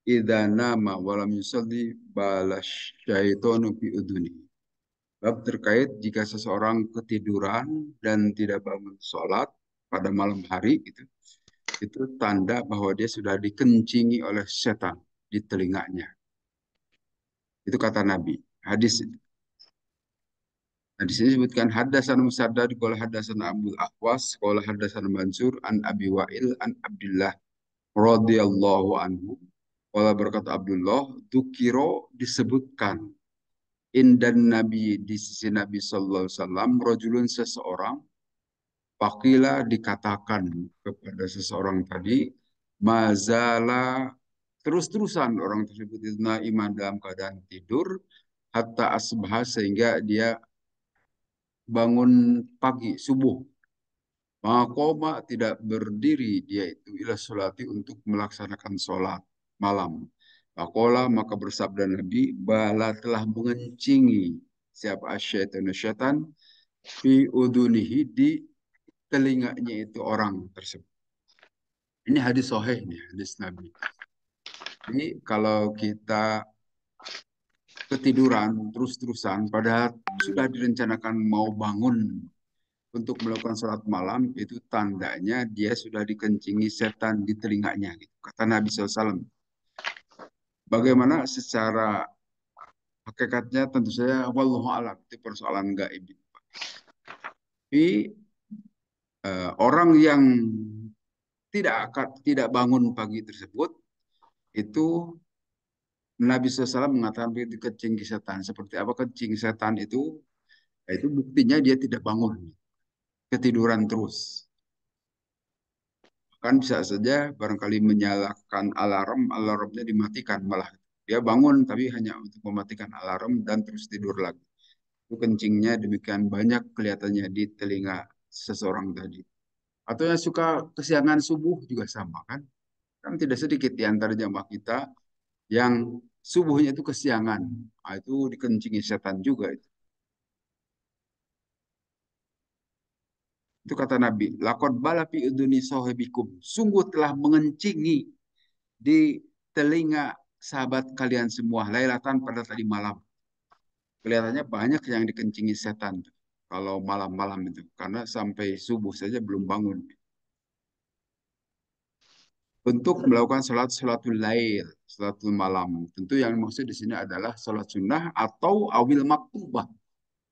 idza nama wa lam yusalli balas syaitanu fi udhuni. Bab terkait jika seseorang ketiduran dan tidak bangun sholat pada malam hari itu tanda bahwa dia sudah dikencingi oleh setan di telinganya. Itu kata Nabi. Hadis. Nah, di sini disebutkan haddasan Musaddad qala haddasan Abdul Ahwas qala haddasan Mansur an Abi Wa'il an Abdullah radhiyallahu anhu. Qala berkata Abdullah, dzukiro disebutkan indan Nabi di sisi Nabi sallallahu alaihi wasallam rajulun seseorang. Fakila dikatakan kepada seseorang tadi, mazala terus-terusan orang tersebut itu iman dalam keadaan tidur hatta asbah sehingga dia bangun pagi subuh. Maqoma tidak berdiri dia itu ila sholati untuk melaksanakan sholat malam. Pakola maka bersabda Nabi, bala telah mengencingi siapa asyaitan syaitan fi udunihi di telinganya itu orang tersebut. Ini hadis sahih nih, hadis Nabi. Jadi kalau kita ketiduran terus-terusan, padahal sudah direncanakan mau bangun untuk melakukan sholat malam, itu tandanya dia sudah dikencingi setan di telinganya. Gitu. Kata Nabi SAW. Bagaimana secara hakikatnya tentu saja wallahu alam itu persoalan gaib. Tapi orang yang tidak bangun pagi tersebut itu Nabi SAW mengatakan itu kencing setan. Seperti apa kencing setan itu? Itu buktinya dia tidak bangun, ketiduran terus. Kan bisa saja barangkali menyalakan alarm, alarmnya dimatikan malah. Dia bangun tapi hanya untuk mematikan alarm dan terus tidur lagi. Itu kencingnya demikian banyak kelihatannya di telinga seseorang tadi. Atau yang suka kesiangan subuh juga sama kan? Kan tidak sedikit di antara jamaah kita yang subuhnya itu kesiangan. Nah, itu dikencingi setan juga. Itu kata Nabi. Lakon balapi uduni sohebikum. Sungguh telah mengencingi di telinga sahabat kalian semua. Lailatan pada tadi malam. Kelihatannya banyak yang dikencingi setan. Kalau malam-malam itu. Karena sampai subuh saja belum bangun. Untuk melakukan sholatul lail. Sholatul malam. Tentu yang maksud di sini adalah sholat sunnah atau awil maktubah.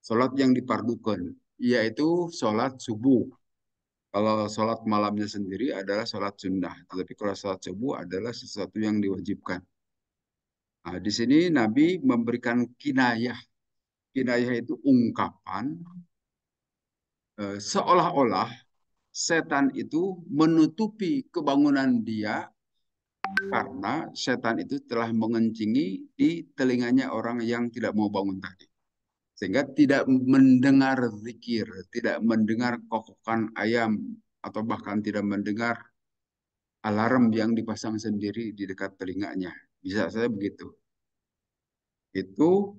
Sholat yang dipardukan. Yaitu sholat subuh. Kalau sholat malamnya sendiri adalah sholat sunnah. Tetapi kalau sholat subuh adalah sesuatu yang diwajibkan. Nah, di sini Nabi memberikan kinayah. Kinayah itu ungkapan seolah-olah setan itu menutupi kebangunan dia karena setan itu telah mengencingi di telinganya orang yang tidak mau bangun tadi. Sehingga tidak mendengar zikir, tidak mendengar kokokan ayam, atau bahkan tidak mendengar alarm yang dipasang sendiri di dekat telinganya. Bisa saja begitu. Itu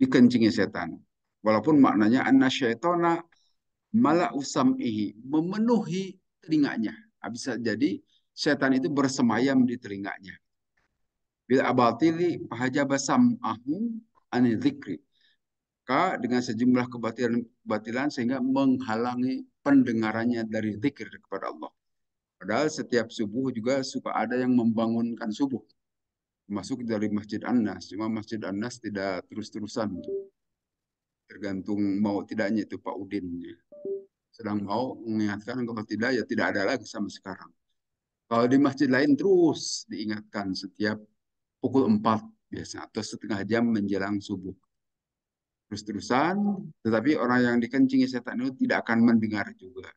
dikencingi setan. Walaupun maknanya anna syaitona mala usam'ihi, memenuhi telinganya. Bisa jadi setan itu bersemayam di telinganya. Bil abatili fahajaba sam'ahu anil dzikri. Dengan sejumlah kebatilan sehingga menghalangi pendengarannya dari zikir kepada Allah. Padahal setiap subuh juga suka ada yang membangunkan subuh. Masuk dari Masjid An-Nas. Cuma Masjid An-Nas tidak terus-terusan. Tergantung mau tidaknya itu Pak Udin. Sedang mau mengingatkan, kalau tidak ya tidak ada lagi sama sekarang. Kalau di masjid lain terus diingatkan setiap pukul 4 biasa atau setengah jam menjelang subuh. Terus-terusan, tetapi orang yang dikencingi setan itu tidak akan mendengar juga.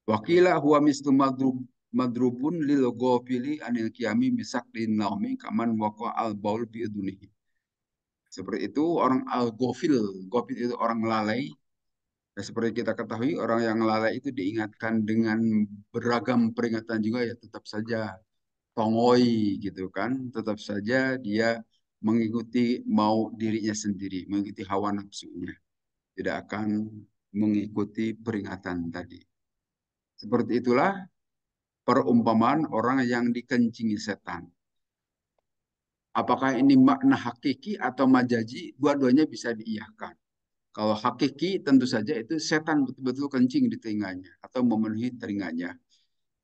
Wakila huwa mislu madrubun lil ghafili anil qiyami bisak din naumi kaman waqa al baul bi idunihi. Seperti itu orang al ghafil, ghafil itu orang lalai. Dan seperti kita ketahui orang yang lalai itu diingatkan dengan beragam peringatan juga ya tetap saja tongoi gitu kan, tetap saja dia mengikuti mau dirinya sendiri, mengikuti hawa nafsunya, tidak akan mengikuti peringatan tadi. Seperti itulah perumpamaan orang yang dikencingi setan. Apakah ini makna hakiki atau majazi? Dua-duanya bisa diiyahkan. Kalau hakiki tentu saja itu setan betul-betul kencing di telinganya atau memenuhi telinganya.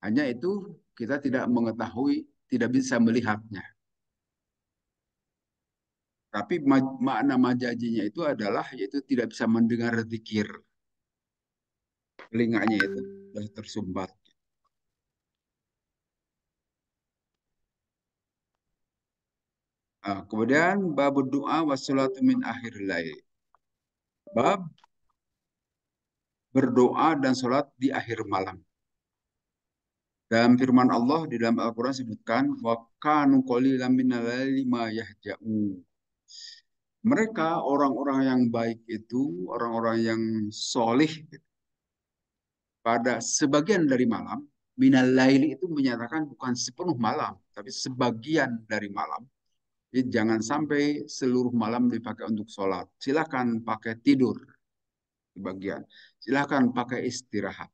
Hanya itu kita tidak mengetahui, tidak bisa melihatnya. Tapi makna majajinya itu adalah yaitu tidak bisa mendengar zikir. Telinganya itu sudah tersumbat. Kemudian bab doa wassalatu min akhir lail. Bab berdoa dan sholat di akhir malam. Dalam firman Allah di dalam Al-Quran sebutkan wa kanu qalilan minal laili ma yahja'un. Mereka orang-orang yang baik itu, orang-orang yang solih pada sebagian dari malam, minal laili itu menyatakan bukan sepenuh malam, tapi sebagian dari malam. Jadi jangan sampai seluruh malam dipakai untuk sholat. Silakan pakai tidur sebagian. Silakan pakai istirahat.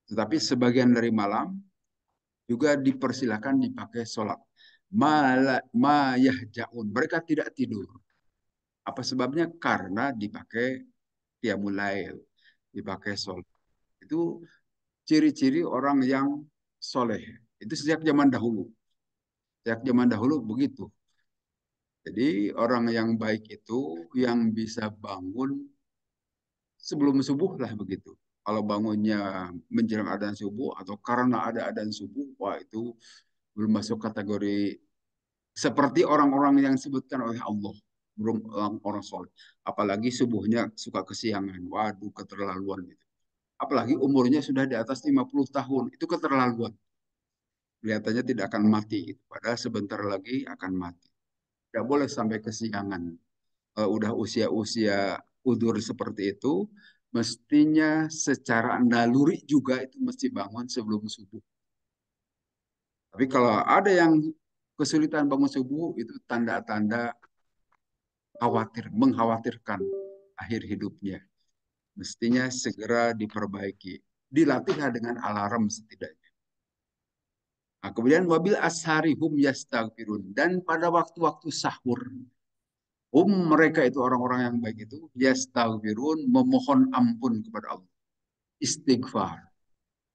Tetapi sebagian dari malam juga dipersilakan dipakai sholat. Ma yahja'un. Mereka tidak tidur. Apa sebabnya? Karena dipakai qiyamul lail, dipakai sholat. Itu ciri-ciri orang yang soleh. Itu sejak zaman dahulu. Sejak zaman dahulu begitu. Jadi orang yang baik itu yang bisa bangun sebelum subuh lah begitu. Kalau bangunnya menjelang adzan subuh atau karena ada adzan subuh, wah itu belum masuk kategori seperti orang-orang yang disebutkan oleh Allah. Belum orang soleh. Apalagi subuhnya suka kesiangan. Waduh, keterlaluan itu. Apalagi umurnya sudah di atas 50 tahun. Itu keterlaluan. Kelihatannya tidak akan mati. Padahal sebentar lagi akan mati. Tidak boleh sampai kesiangan. Udah usia-usia udur seperti itu, mestinya secara naluri juga itu mesti bangun sebelum subuh. Tapi kalau ada yang kesulitan bangun subuh, itu tanda-tanda khawatir, mengkhawatirkan akhir hidupnya. Mestinya segera diperbaiki. Dilatihlah dengan alarm setidaknya. Nah, kemudian wabil ashari hum yastaghfirun. Dan pada waktu-waktu sahur, mereka itu orang-orang yang baik itu yastaghfirun, memohon ampun kepada Allah. Istighfar.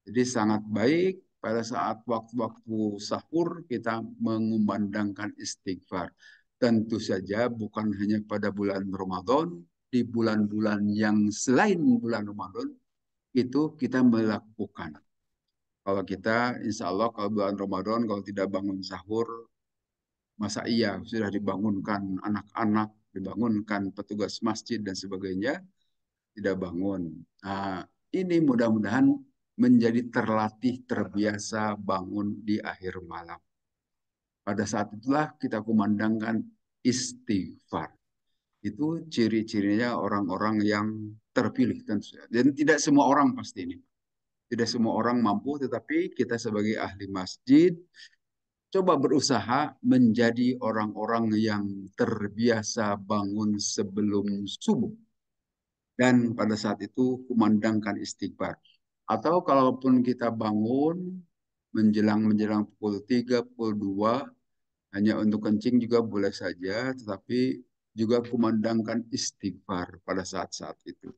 Jadi sangat baik pada saat waktu-waktu sahur kita mengumandangkan istighfar. Tentu saja bukan hanya pada bulan Ramadan, di bulan-bulan yang selain bulan Ramadan itu kita melakukan. Kalau kita, insya Allah kalau bulan Ramadan, kalau tidak bangun sahur, masa iya sudah dibangunkan anak-anak, dibangunkan petugas masjid dan sebagainya, tidak bangun. Nah, ini mudah-mudahan menjadi terlatih, terbiasa bangun di akhir malam. Pada saat itulah kita kumandangkan istighfar. Itu ciri-cirinya orang-orang yang terpilih tentu saja. Dan tidak semua orang pasti ini. Tidak semua orang mampu, tetapi kita sebagai ahli masjid coba berusaha menjadi orang-orang yang terbiasa bangun sebelum subuh. Dan pada saat itu kumandangkan istighfar. Atau kalaupun kita bangun menjelang pukul 3, pukul 2, hanya untuk kencing juga boleh saja, tetapi juga kumandangkan istighfar pada saat-saat itu.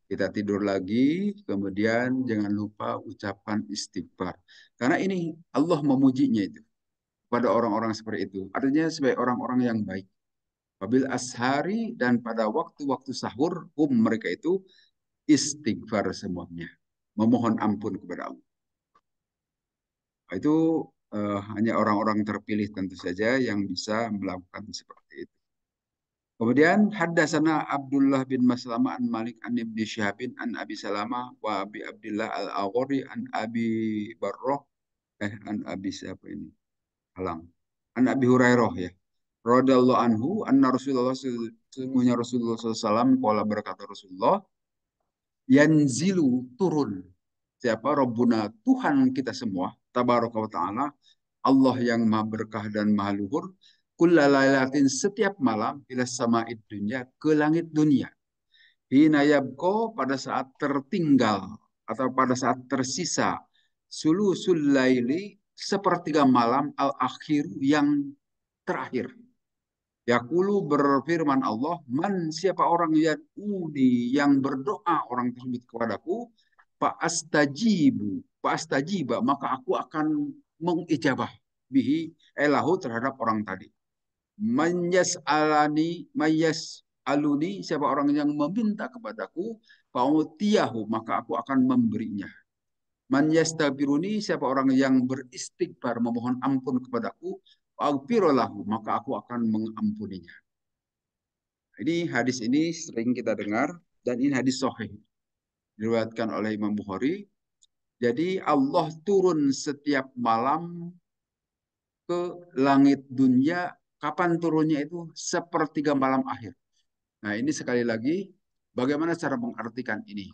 Kita tidur lagi, kemudian jangan lupa ucapan istighfar. Karena ini Allah memujinya itu pada orang-orang seperti itu. Artinya sebagai orang-orang yang baik. Wabil ashari dan pada waktu-waktu sahur, mereka itu istighfar semuanya. Memohon ampun kepada Allah. Itu hanya orang-orang terpilih tentu saja yang bisa melakukan seperti itu. Kemudian haddatsana Abdullah bin Maslamah an Malik an Ibnu Syihabin an Abi Salamah wa Abi Abdullah Al-Aghori an Abi Barroh an Abi siapa ini? Halang. An Abi Hurairah ya. Radhiyallahu anhu anna Rasulullah sesungguhnya Rasulullah SAW qala berkata Rasulullah yanzilu turun siapa Rabbuna Tuhan kita semua tabaraka wa taala Allah yang maha berkah dan maha luhur kullalailatin setiap malam ila sama'id dunya ke langit dunia hina yabqa pada saat tertinggal atau pada saat tersisa sulusul laili, sepertiga malam al-akhir yang terakhir. Yaqulu, berfirman Allah, man, siapa orang yad'uni, yang berdoa orang tersebut kepadaku, fa'astajiba, maka aku akan mengijabah bihi elahu, terhadap orang tadi. Mayas aluni, siapa orang yang meminta kepadaku, fa'utiyahu, maka aku akan memberinya. Man yastabiruni, siapa orang yang beristighfar, memohon ampun kepadaku, fa'aghfirulahu, maka aku akan mengampuninya. Ini hadis ini sering kita dengar dan ini hadis sahih, diriwayatkan oleh Imam Bukhari. Jadi Allah turun setiap malam ke langit dunia. Kapan turunnya itu? Sepertiga malam akhir. Nah, ini sekali lagi bagaimana cara mengartikan ini?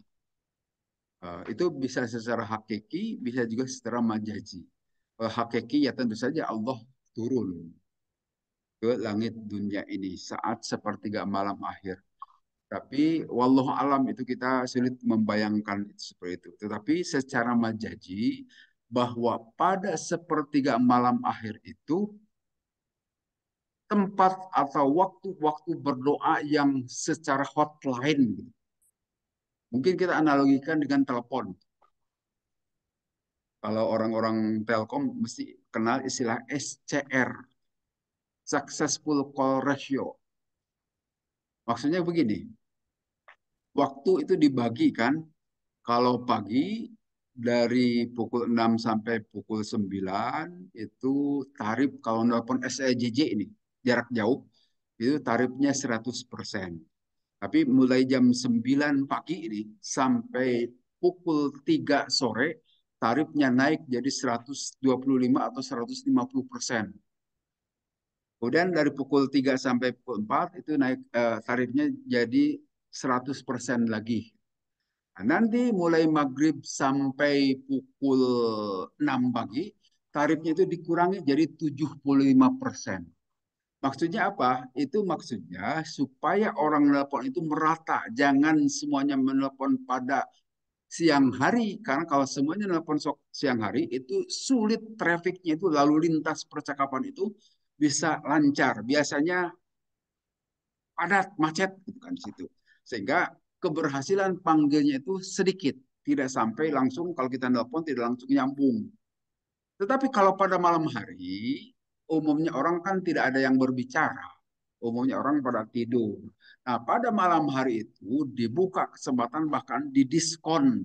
Itu bisa secara hakiki, bisa juga secara majazi. Hakiki ya tentu saja Allah turun ke langit dunia ini saat sepertiga malam akhir. Tapi wallahu alam, itu kita sulit membayangkan itu seperti itu. Tetapi secara majazi, bahwa pada sepertiga malam akhir itu tempat atau waktu-waktu berdoa yang secara hotline. Mungkin kita analogikan dengan telepon. Kalau orang-orang Telkom mesti kenal istilah SCR, Successful Call Ratio. Maksudnya begini, waktu itu dibagikan. Kalau pagi dari pukul 6 sampai pukul 9 itu tarif, kalau nelpon SEJJ ini jarak jauh itu tarifnya 100%. Tapi mulai jam 9 pagi ini sampai pukul 3 sore tarifnya naik jadi 125 atau 150%. Kemudian dari pukul 3 sampai pukul 4 itu naik, tarifnya jadi 100% lagi. Nah, nanti mulai maghrib sampai pukul 6 pagi, tarifnya itu dikurangi jadi 75%. Maksudnya apa? Itu maksudnya supaya orang menelpon itu merata. Jangan semuanya menelpon pada siang hari. Karena kalau semuanya menelpon siang hari, itu sulit, trafficnya itu, lalu lintas percakapan itu bisa lancar. Biasanya padat, macet gitu kan di situ. Sehingga keberhasilan panggilnya itu sedikit, tidak sampai langsung, kalau kita nelpon tidak langsung nyambung. Tetapi kalau pada malam hari, umumnya orang kan tidak ada yang berbicara. Umumnya orang pada tidur. Nah, pada malam hari itu dibuka kesempatan, bahkan didiskon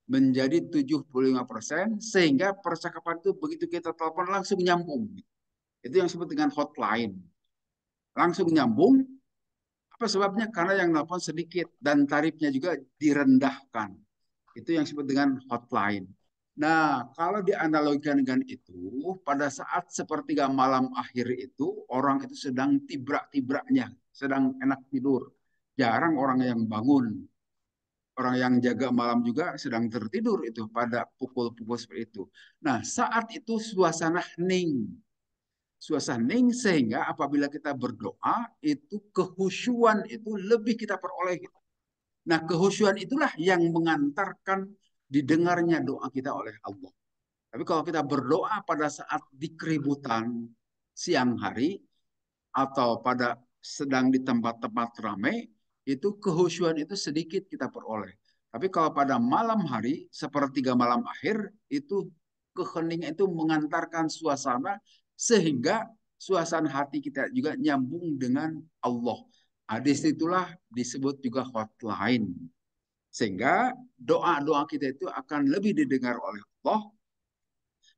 menjadi 75%, sehingga percakapan itu begitu kita telepon langsung nyambung. Itu yang disebut dengan hotline. Langsung nyambung. Apa sebabnya? Karena yang nelpon sedikit dan tarifnya juga direndahkan. Itu yang disebut dengan hotline. Nah, kalau dianalogikan dengan itu, pada saat sepertiga malam akhir itu, orang itu sedang tibrak-tibraknya, sedang enak tidur. Jarang orang yang bangun. Orang yang jaga malam juga sedang tertidur itu pada pukul-pukul seperti itu. Nah, saat itu suasana hening. Suasana hening, sehingga apabila kita berdoa, itu kehusyuan itu lebih kita peroleh. Nah, kehusyuan itulah yang mengantarkan didengarnya doa kita oleh Allah. Tapi kalau kita berdoa pada saat di keributan siang hari atau pada sedang di tempat-tempat ramai, itu kehusyuan itu sedikit kita peroleh. Tapi kalau pada malam hari, sepertiga malam akhir, itu keheningan itu mengantarkan suasana, sehingga suasana hati kita juga nyambung dengan Allah. Hadis itulah disebut juga hotline. Sehingga doa-doa kita itu akan lebih didengar oleh Allah.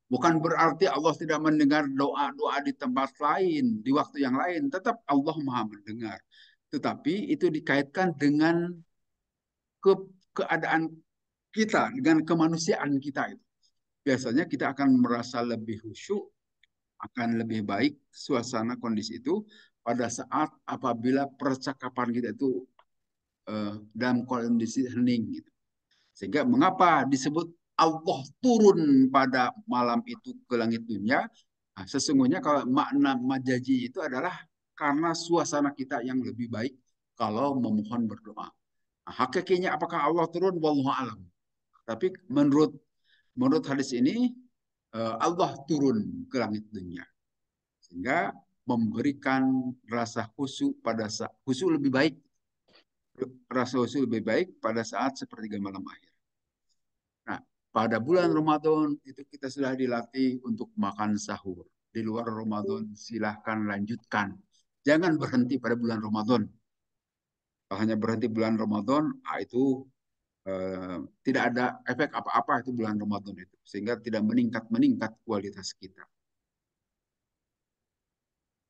Bukan berarti Allah tidak mendengar doa-doa di tempat lain, di waktu yang lain. Tetap Allah maha mendengar. Tetapi itu dikaitkan dengan ke keadaan kita, dengan kemanusiaan kita itu. Biasanya kita akan merasa lebih khusyuk, akan lebih baik suasana kondisi itu pada saat apabila percakapan kita itu dalam kondisi hening gitu. Sehingga mengapa disebut Allah turun pada malam itu ke langit dunia? Nah, sesungguhnya kalau makna majazi itu adalah karena suasana kita yang lebih baik kalau memohon berdoa. Nah, hakikinya apakah Allah turun? Wallahu alam. Tapi menurut hadis ini Allah turun ke langit dunia sehingga memberikan rasa khusyuk pada saat khusyuk lebih baik, rasa khusyuk lebih baik pada saat sepertiga malam akhir. Nah, pada bulan Ramadan itu kita sudah dilatih untuk makan sahur. Di luar Ramadan silahkan lanjutkan. Jangan berhenti pada bulan Ramadan. Kalau hanya berhenti bulan Ramadan, itu tidak ada efek apa-apa itu bulan Ramadan itu. Sehingga tidak meningkat kualitas kita.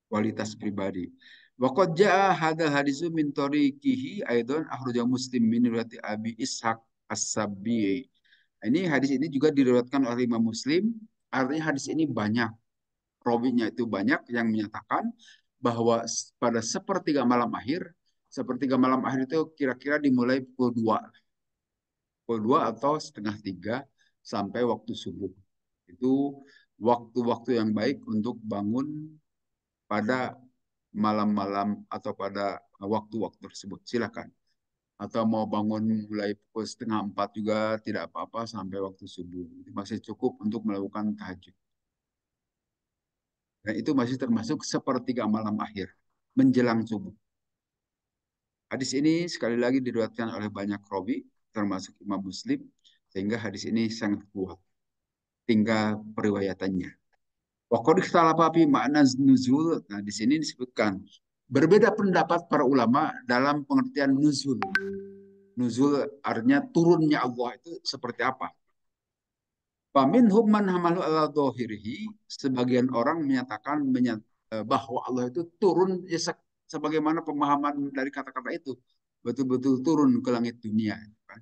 Kualitas pribadi. Waqad jaa hadal hadisu min tariqihi aidan akhraja Muslim min riwayat Abi Ishaq As-Sabi'i. Ini hadis ini juga diriwayatkan oleh Imam Muslim. Artinya hadis ini banyak, rawinya itu banyak yang menyatakan bahwa pada sepertiga malam akhir itu kira-kira dimulai pukul 2 atau setengah 3 sampai waktu subuh. Itu waktu-waktu yang baik untuk bangun pada malam-malam atau pada waktu-waktu tersebut. Silakan. Atau mau bangun mulai pukul setengah 4 juga tidak apa-apa sampai waktu subuh. Itu masih cukup untuk melakukan tahajud. Dan itu masih termasuk sepertiga malam akhir, menjelang subuh. Hadis ini sekali lagi diriwayatkan oleh banyak rawi, termasuk Imam Muslim, sehingga hadis ini sangat kuat. Tinggal periwayatannya. Waqad ikhtalafa fi makna nuzul. Nah, di sini disebutkan berbeda pendapat para ulama dalam pengertian nuzul. Nuzul artinya turunnya Allah itu seperti apa? Faminhum man hamalu ala dhahirihi. Sebagian orang menyatakan bahwa Allah itu turun ya, sebagaimana pemahaman dari kata-kata itu. Betul-betul turun ke langit dunia. Kan?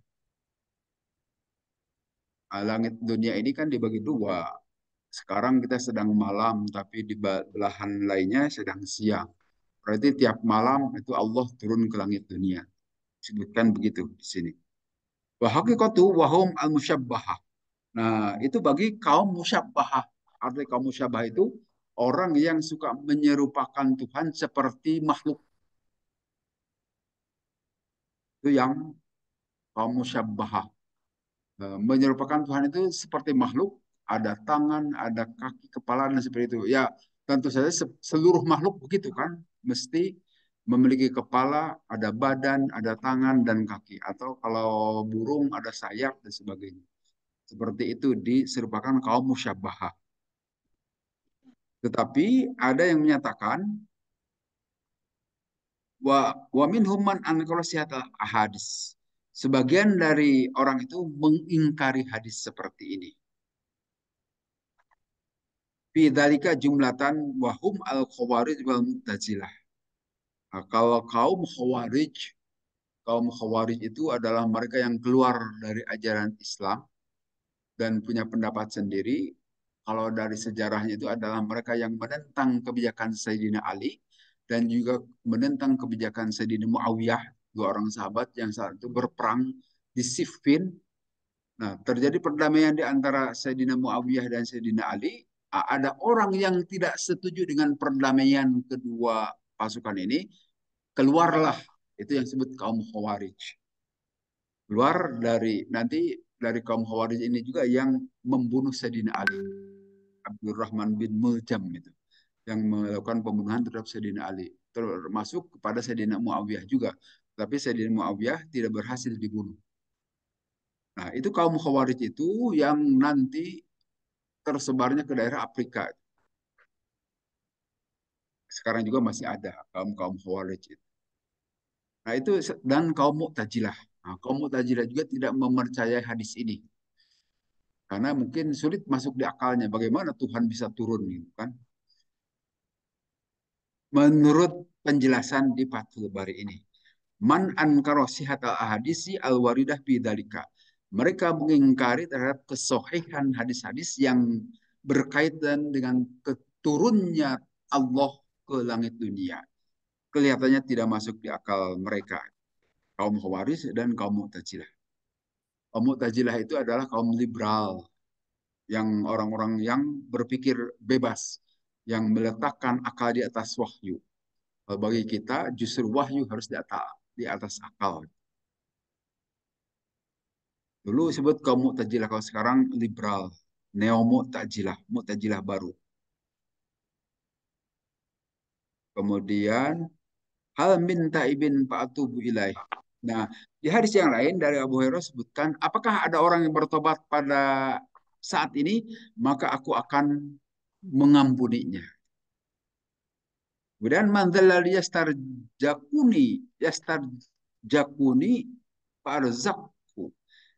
Langit dunia ini kan dibagi dua. Sekarang kita sedang malam, tapi di belahan lainnya sedang siang. Berarti tiap malam itu Allah turun ke langit dunia. Disebutkan begitu di sini. Wa haqiqatu wahum al-musyabbahah. Nah, itu bagi kaum musyabbahah. Arti kaum musyabbahah itu orang yang suka menyerupakan Tuhan seperti makhluk. Itu yang kaum musyabbahah. Menyerupakan Tuhan itu seperti makhluk, ada tangan, ada kaki, kepala, dan seperti itu. Ya, tentu saja seluruh makhluk begitu kan, mesti memiliki kepala, ada badan, ada tangan, dan kaki. Atau kalau burung ada sayap dan sebagainya. Seperti itu diserupakan kaum musyabbahah. Tetapi ada yang menyatakan wa minhum man ankara hadis. Sebagian dari orang itu mengingkari hadis seperti ini. Fi dzalika jumlatan wahum al khawarij wal mu'tazilah. Nah, kalau kaum khawarij itu adalah mereka yang keluar dari ajaran Islam dan punya pendapat sendiri. Kalau dari sejarahnya itu adalah mereka yang menentang kebijakan Sayyidina Ali dan juga menentang kebijakan Sayyidina Muawiyah, dua orang sahabat yang saat itu berperang di Siffin. Nah, terjadi perdamaian di antara Sayyidina Muawiyah dan Sayyidina Ali. Ada orang yang tidak setuju dengan perdamaian kedua pasukan ini, keluarlah. Itu yang disebut kaum Khawarij. Keluar dari kaum Khawarij ini juga yang membunuh Sayyidina Ali. Abdurrahman bin Muljam itu. Yang melakukan pembunuhan terhadap Sayyidina Ali. Termasuk kepada Sayyidina Muawiyah juga. Tapi Sayyidina Muawiyah tidak berhasil dibunuh. Nah, itu kaum Khawarij itu yang nanti tersebarnya ke daerah Afrika. Sekarang juga masih ada kaum-kaum Khawarij itu. Nah, itu dan kaum Mu'tazilah. Nah, kaum Mu'tazilah juga tidak mempercayai hadis ini. Karena mungkin sulit masuk di akalnya bagaimana Tuhan bisa turun gitu kan. Menurut penjelasan di Fathul Bari ini. Man ankara sihatal ahadisi al-waridah bidalika. Mereka mengingkari terhadap kesohihan hadis-hadis yang berkaitan dengan keturunnya Allah ke langit dunia. Kelihatannya tidak masuk di akal mereka. Kaum Khawarij dan kaum Mu'tazilah. Kaum Mu'tazilah itu adalah kaum liberal. Yang orang-orang yang berpikir bebas. Yang meletakkan akal di atas wahyu. Bagi kita justru wahyu harus di atas akal. Dulu sebut kaum Mu'tazilah, kalau sekarang liberal. Neo Mu'tazilah, Mu'tazilah baru. Kemudian hal min taibin fa'atubu ilaih. Nah, di hadis yang lain dari Abu Hurairah sebutkan, apakah ada orang yang bertobat pada saat ini, maka aku akan mengampuninya. Kemudian manzalladzi yastarjakuni farzaqhu.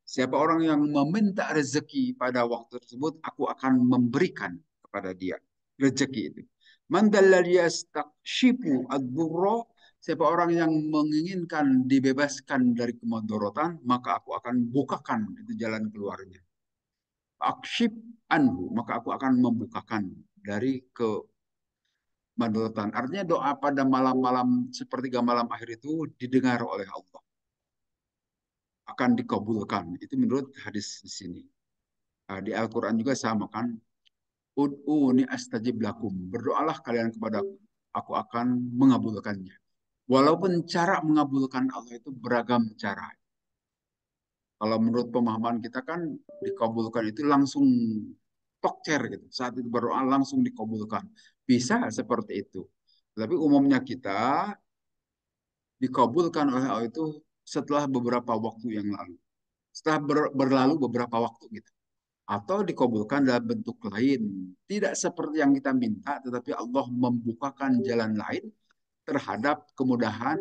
Siapa orang yang meminta rezeki pada waktu tersebut, aku akan memberikan kepada dia rezeki itu. Manzalladzi yastakshifu ad-durra. Siapa orang yang menginginkan dibebaskan dari kemadorotan, maka aku akan bukakan itu jalan keluarnya. Akshif anhu, maka aku akan membukakan dari kemadorotan. Artinya doa pada malam-malam sepertiga malam akhir itu didengar oleh Allah, akan dikabulkan. Itu menurut hadis di sini. Nah, di Al-Quran juga sama kan. Ud'uni astajib lakum. Berdoalah kalian kepada aku akan mengabulkannya. Walaupun cara mengabulkan Allah itu beragam cara. Kalau menurut pemahaman kita kan dikabulkan itu langsung tokcer gitu. Saat itu berdoa langsung dikabulkan. Bisa seperti itu. Tapi umumnya kita dikabulkan oleh Allah itu setelah beberapa waktu yang lalu. Setelah berlalu beberapa waktu gitu. Atau dikabulkan dalam bentuk lain. Tidak seperti yang kita minta, tetapi Allah membukakan jalan lain terhadap kemudahan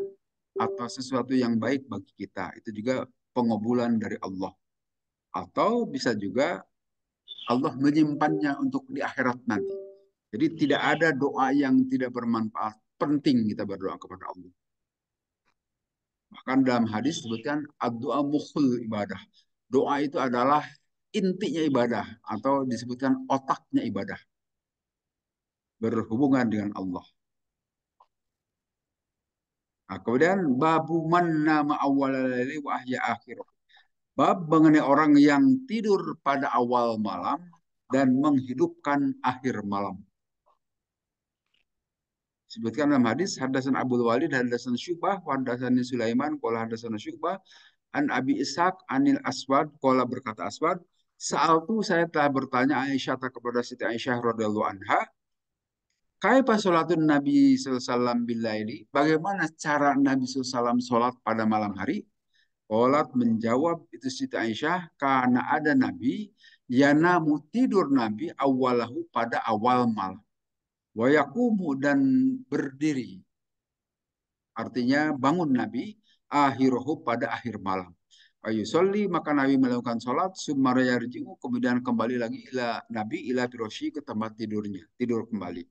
atau sesuatu yang baik bagi kita. Itu juga pengabulan dari Allah. Atau bisa juga Allah menyimpannya untuk di akhirat nanti. Jadi tidak ada doa yang tidak bermanfaat. Penting kita berdoa kepada Allah. Bahkan dalam hadis disebutkan doa mukhul ibadah. Doa itu adalah intinya ibadah atau disebutkan otaknya ibadah berhubungan dengan Allah. Nah, kemudian babu manna ma'awwal laili wa ahya akhir. Bab mengenai orang yang tidur pada awal malam dan menghidupkan akhir malam. Sebutkan dalam hadis hadasan Abdul Walid hadasan Syubah hadasan Sulaiman qala hadasan Syubah an Abi Ishaq anil Aswad qala berkata Aswad Sa'altu saya telah bertanya Aisyah kepada Siti Aisyah radhiyallahu anha kaifa salatun Nabi sallallahu alaihi wasallam bilaili bagaimana cara Nabi sallallahu alaihi wasallam salat pada malam hari. Qalat menjawab itu Siti Aisyah karena ada Nabi yanamu tidur Nabi awalahu pada awal malam wa yaqumu dan berdiri. Artinya bangun Nabi akhiruhu pada akhir malam. Ayu soli maka Nabi melakukan sholat sumara yarji'u kemudian kembali lagi ila Nabi ila firasyi ke tempat tidurnya tidur kembali.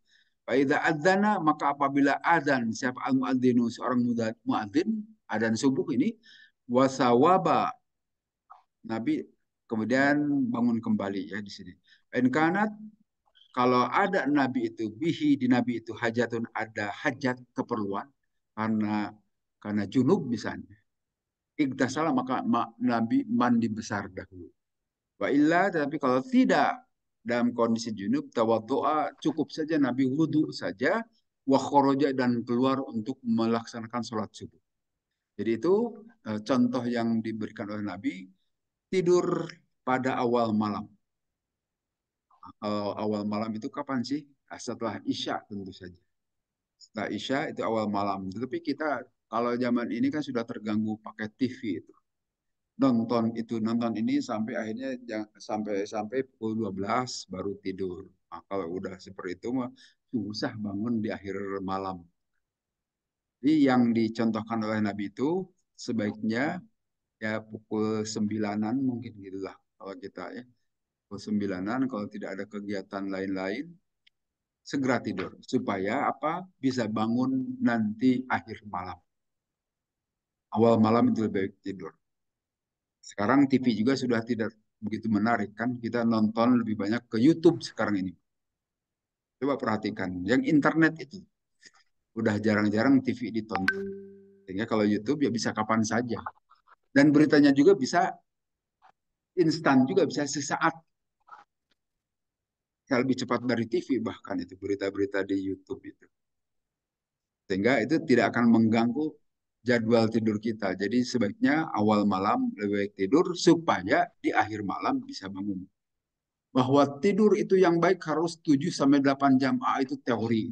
Faida adzana maka apabila adzan siapa al muadzinu seorang muadzin adzan subuh ini wasawaba Nabi kemudian bangun kembali ya di sini. Enkanat kalau ada Nabi itu bihi di Nabi itu hajatun ada hajat keperluan karena junub misalnya. Iktasala maka Nabi mandi besar dahulu. Wa illa tetapi kalau tidak dalam kondisi junub tawaddoa cukup saja Nabi wudhu saja wa khoroja dan keluar untuk melaksanakan sholat subuh. Jadi itu contoh yang diberikan oleh Nabi tidur pada awal malam. Awal malam itu kapan sih? Setelah Isya tentu saja. Setelah Isya itu awal malam. Tetapi kita kalau zaman ini kan sudah terganggu pakai TV itu. Nonton ini sampai akhirnya sampai sampai pukul 12 baru tidur. Nah, kalau udah seperti itu mah susah bangun di akhir malam. Jadi yang dicontohkan oleh Nabi itu sebaiknya ya pukul 9-an mungkin gitulah kalau kita ya. Pukul 9-an kalau tidak ada kegiatan lain-lain segera tidur supaya apa bisa bangun nanti akhir malam. Awal malam itu lebih baik tidur. Sekarang TV juga sudah tidak begitu menarik kan. Kita nonton lebih banyak ke YouTube sekarang ini. Coba perhatikan. Yang internet itu udah jarang-jarang TV ditonton. Sehingga kalau YouTube ya bisa kapan saja. Dan beritanya juga bisa instan juga bisa sesaat. Lebih cepat dari TV bahkan itu berita-berita di YouTube itu. Sehingga itu tidak akan mengganggu jadwal tidur kita. Jadi sebaiknya awal malam lebih baik tidur supaya di akhir malam bisa bangun. Bahwa tidur itu yang baik harus 7 sampai 8 jam. Itu teori.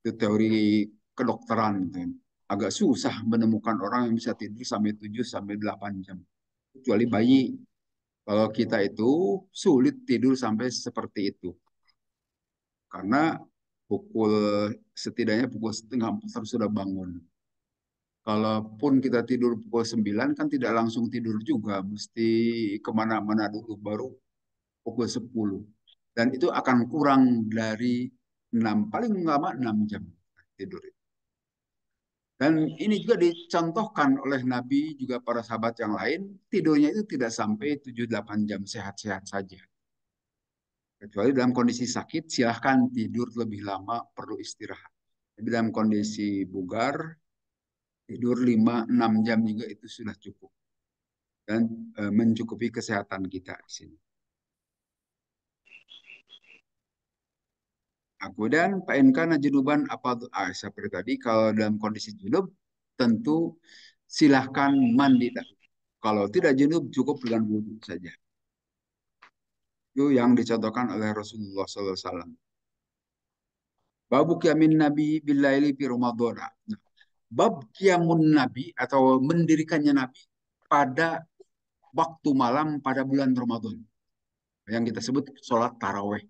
Itu teori kedokteran gitu. Agak susah menemukan orang yang bisa tidur sampai 7 sampai 8 jam. Kecuali bayi. Kalau kita itu sulit tidur sampai seperti itu. Karena pukul setidaknya pukul setengah 4 harus sudah bangun. Kalaupun kita tidur pukul 9 kan tidak langsung tidur juga. Mesti kemana-mana dulu baru pukul 10. Dan itu akan kurang dari 6, paling lama 6 jam tidur. Dan ini juga dicontohkan oleh Nabi juga para sahabat yang lain. Tidurnya itu tidak sampai 7-8 jam sehat-sehat saja. Kecuali dalam kondisi sakit silahkan tidur lebih lama perlu istirahat. Tapi dalam kondisi bugar tidur 5-6 jam juga itu sudah cukup. Dan mencukupi kesehatan kita di sini. Kemudian PNK junuban apa tuh? Seperti tadi kalau dalam kondisi junub tentu silahkan mandi dahulu. Kalau tidak junub cukup dengan wudhu saja. Itu yang dicontohkan oleh Rasulullah SAW. Babu kiamin Nabi billaili fi Ramadan. Nah, bab kiamun Nabi atau mendirikannya Nabi pada waktu malam pada bulan Ramadan. Yang kita sebut sholat taraweh.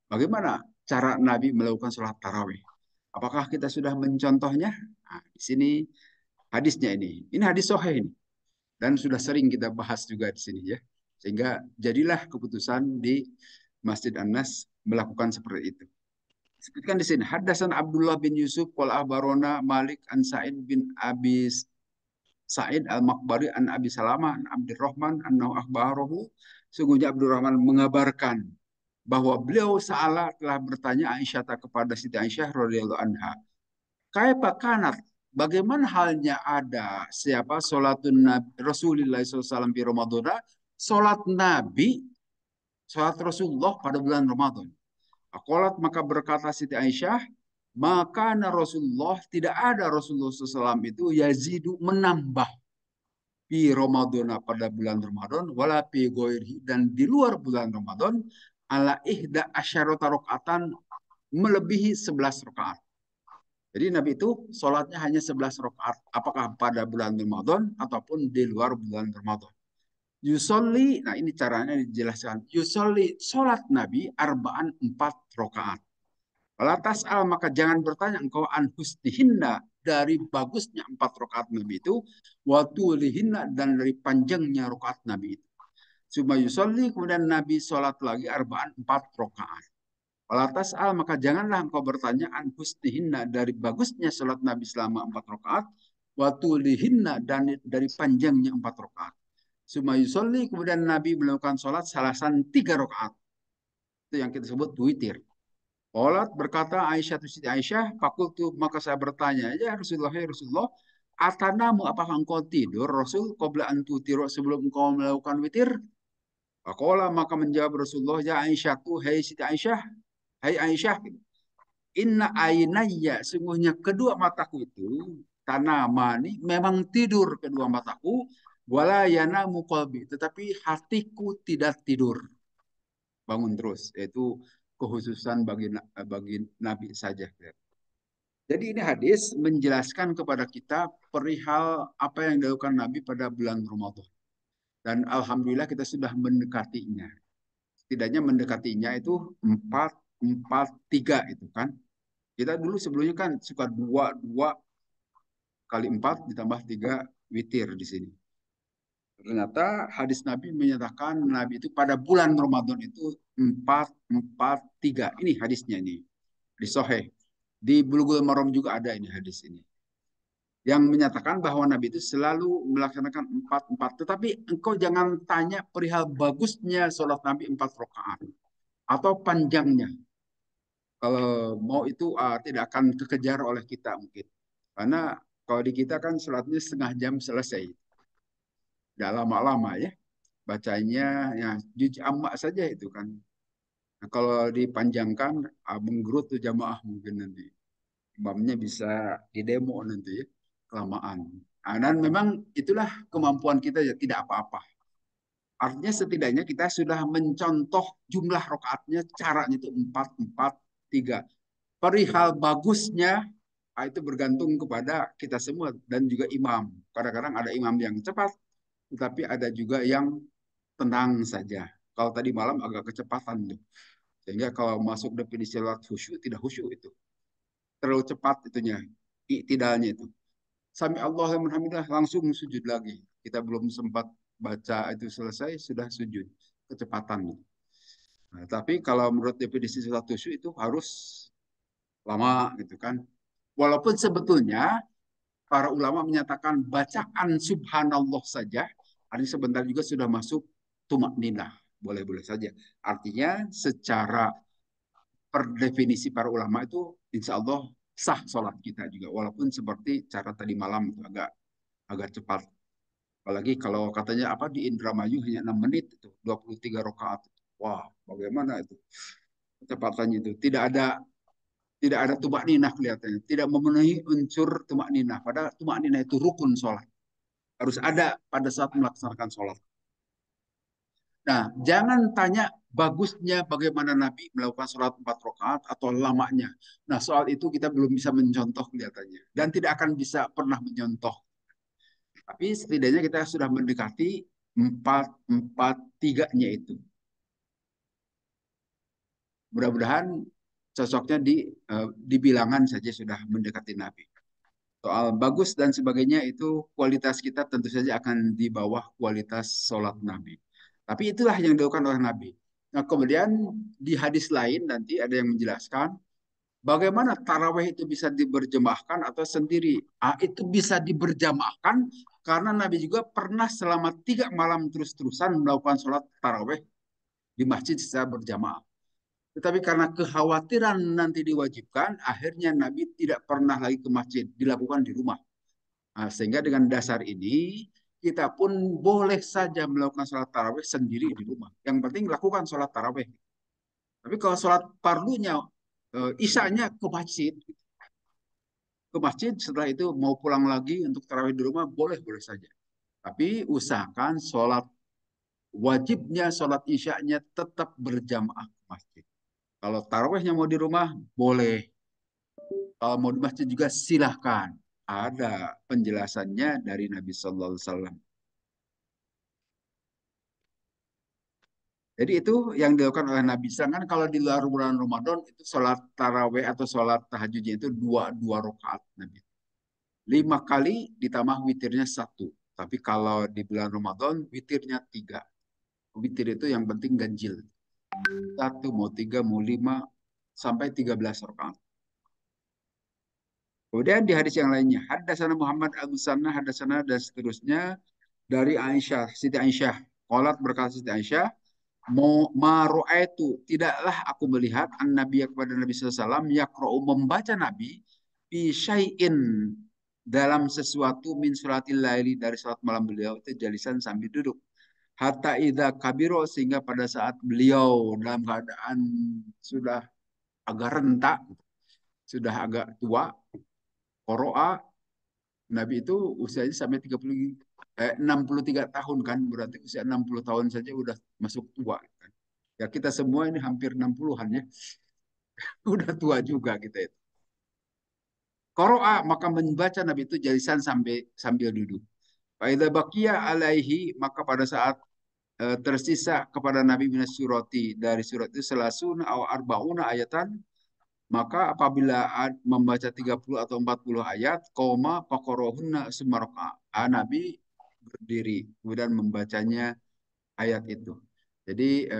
Bagaimana cara Nabi melakukan sholat taraweh? Apakah kita sudah mencontohnya? Nah, di sini hadisnya ini. Ini hadis sahih ini. Dan sudah sering kita bahas juga di sini ya. Sehingga jadilah keputusan di Masjid An-Nas melakukan seperti itu. Sebutkan di sini. Haddasan Abdullah bin Yusuf qala akhbarona Malik an Sa'id bin Abi Sa'id al-Makbari an Abi Salamah an Abdurrahman annahu akhbarahu. Sungguhnya Abdurrahman mengabarkan bahwa beliau Sa'ala telah bertanya Aisyah kepada Siti Aisyah radhiyallahu anha. Kaifa kanat? Bagaimana halnya ada siapa salatun Nabi Rasulullah SAW di Ramadan? Salat Nabi, salat Rasulullah pada bulan Ramadan. Akolat maka berkata Siti Aisyah, maka Rasulullah tidak ada Rasulullah SAW itu yazidu menambah di Ramadan pada bulan Ramadan wala fi ghairihi dan di luar bulan Ramadan ala ihda asyarata rakaatan melebihi 11 rakaat. Jadi Nabi itu sholatnya hanya 11 rakaat. Apakah pada bulan Ramadan ataupun di luar bulan Ramadan. Yusolli, nah ini caranya dijelaskan. Yusolli, sholat Nabi arba'an 4 rakaat. Latas al maka jangan bertanya engkau an husnihinna dari bagusnya 4 rakaat Nabi itu, waktu lihinna dan dari panjangnya rakaat Nabi itu. Suma yusolli kemudian Nabi sholat lagi arba'an 4 rakaat. Latas al maka janganlah engkau bertanya an husnihinna dari bagusnya sholat Nabi selama 4 rakaat, waktu lihinna dan dari panjangnya 4 rakaat. Suma yusolli kemudian Nabi melakukan sholat salasan 3 rakaat. Itu yang kita sebut witir. Olat berkata Aisyah tu Siti Aisyah, fakultu maka saya bertanya, ya Rasulullah, atanamu apakah engkau tidur Rasul qabla antu tiru sebelum engkau melakukan witir? Fakola maka menjawab Rasulullah, ya Aisyahku, hai Siti Aisyah, hai Aisyah, inna ainaya sungguhnya kedua mataku itu tanamani memang tidur kedua mataku wala yanamu qalbi tetapi hatiku tidak tidur bangun terus yaitu kekhususan bagi Nabi saja. Jadi ini hadis menjelaskan kepada kita perihal apa yang dilakukan Nabi pada bulan Ramadan. Dan Alhamdulillah kita sudah mendekatinya. Setidaknya mendekatinya itu 4-4-3 itu kan. Kita dulu sebelumnya kan suka 2-2 kali 4 ditambah 3 witir di sini. Ternyata hadis Nabi menyatakan Nabi itu pada bulan Ramadan itu 4-4-3. Ini hadisnya ini. Di Sahih. Di Bulughul Maram juga ada ini hadis ini. Yang menyatakan bahwa Nabi itu selalu melaksanakan 4-4. Tetapi engkau jangan tanya perihal bagusnya sholat Nabi 4 rakaat. Atau panjangnya. Kalau mau itu tidak akan kekejar oleh kita mungkin. Karena kalau di kita kan sholatnya setengah jam selesai. Tidak lama-lama ya. Bacanya ya juz amma saja itu kan. Nah, kalau dipanjangkan, menggerut tuh jamaah mungkin nanti. Imamnya bisa didemo nanti ya. kelamaan. Nah, dan memang itulah kemampuan kita ya, tidak apa-apa. Artinya setidaknya kita sudah mencontoh jumlah rokaatnya, caranya itu 4 4 3. Perihal bagusnya, itu bergantung kepada kita semua dan juga imam. Kadang-kadang ada imam yang cepat, tetapi ada juga yang tenang saja. Kalau tadi malam agak kecepatan tuh. Sehingga kalau masuk definisi sholat khusyuk, tidak khusyuk itu. Terlalu cepat itunya, iktidalnya itu. Sami Allah yang Alhamdulillah langsung sujud lagi. Kita belum sempat baca itu selesai, sudah sujud. Kecepatan. Nah, tapi kalau menurut definisi sholat khusyuk itu harus lama gitu kan. Walaupun sebetulnya para ulama menyatakan bacaan subhanallah saja, artinya sebentar juga sudah masuk tumak ninah. Boleh-boleh saja. Artinya secara per definisi para ulama itu insya Allah sah sholat kita juga. Walaupun seperti cara tadi malam itu agak agak cepat. Apalagi kalau katanya apa di Indramayu hanya 6 menit itu 23 rakaat. Wah, bagaimana itu kecepatannya itu? Tidak ada tumak ninah kelihatannya. Tidak memenuhi unsur tumak ninah. Padahal tumak ninah itu rukun sholat. Harus ada pada saat melaksanakan sholat. Nah, jangan tanya bagusnya bagaimana Nabi melakukan sholat 4 rakaat atau lamanya. Nah, soal itu kita belum bisa mencontoh kelihatannya. Dan tidak akan bisa pernah mencontoh. Tapi setidaknya kita sudah mendekati 4 4 3-nya itu. Mudah-mudahan cocoknya di bilangan saja sudah mendekati Nabi. Soal bagus dan sebagainya itu kualitas kita tentu saja akan di bawah kualitas sholat Nabi. Tapi itulah yang dilakukan oleh Nabi. Nah, kemudian di hadis lain nanti ada yang menjelaskan bagaimana taraweh itu bisa diberjemaahkan atau sendiri. Itu bisa diberjamaahkan karena Nabi juga pernah selama 3 malam terus-terusan melakukan sholat taraweh di masjid secara berjamaah. Tetapi karena kekhawatiran nanti diwajibkan, akhirnya Nabi tidak pernah lagi ke masjid, dilakukan di rumah. Nah, sehingga dengan dasar ini, kita pun boleh saja melakukan sholat tarawih sendiri di rumah. Yang penting lakukan sholat tarawih. Tapi kalau sholat pardunya, isanya ke masjid. Ke masjid setelah itu mau pulang lagi untuk tarawih di rumah, boleh-boleh saja. Tapi usahakan sholat wajibnya, sholat isyanya tetap berjamaah ke masjid. Kalau tarawihnya mau di rumah, boleh. Kalau mau di masjid juga silahkan. Ada penjelasannya dari Nabi Sallallahu Alaihi Wasallam. Jadi itu yang dilakukan oleh Nabi. Sedangkan kalau di luar bulan Ramadan itu sholat taraweh atau sholat tahajudnya itu dua rakaat Nabi. 5 kali ditambah witirnya 1. Tapi kalau di bulan Ramadan witirnya 3. Witir itu yang penting ganjil. 1 mau 3 mau 5 sampai 13 rakaat. Kemudian di hadis yang lainnya, hadasana Muhammad al-Musanna, hadasana dan seterusnya dari Aisyah, Siti Aisyah. Qalat berkata Siti Aisyah, itu tidaklah aku melihat an Nabi kepada Nabi SAW yaqra'u membaca Nabi fi syai'in dalam sesuatu min suratil laili dari salat malam beliau itu jalisan sambil duduk. Hatta idza kabiro sehingga pada saat beliau dalam keadaan sudah agak rentak, sudah agak tua, qoro'a Nabi itu usianya sampai 63 tahun kan, berarti usia 60 tahun saja udah masuk tua kan. Ya kita semua ini hampir 60-an ya. Udah tua juga kita itu. Qara'a maka membaca Nabi itu jalisan sambil duduk. Faidza baqiya alaihi maka pada saat tersisa kepada Nabi minas surati dari surat itu selasun au arbauna ayatan maka apabila membaca 30 atau 40 ayat koma pakorohunna sumarqa Nabi berdiri kemudian membacanya ayat itu. Jadi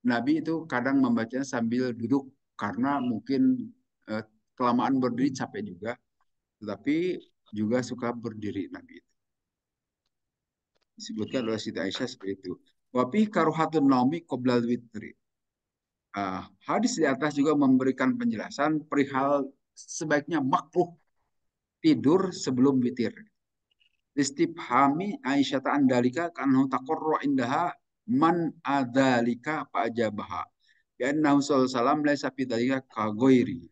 Nabi itu kadang membacanya sambil duduk karena mungkin eh, kelamaan berdiri capek juga, tetapi juga suka berdiri Nabi itu. Disebutkan oleh Siti Aisyah seperti itu. Wapi karuhatun naumi qoblal witri. Hadis di atas juga memberikan penjelasan perihal sebaiknya makruh tidur sebelum witir. Istifhami Aisyah andalika kanu taqarru indaha man adalika fa'ajabaha. Biannahu sallallahu alaihi wasallam laisa fi dzalika kagoiri.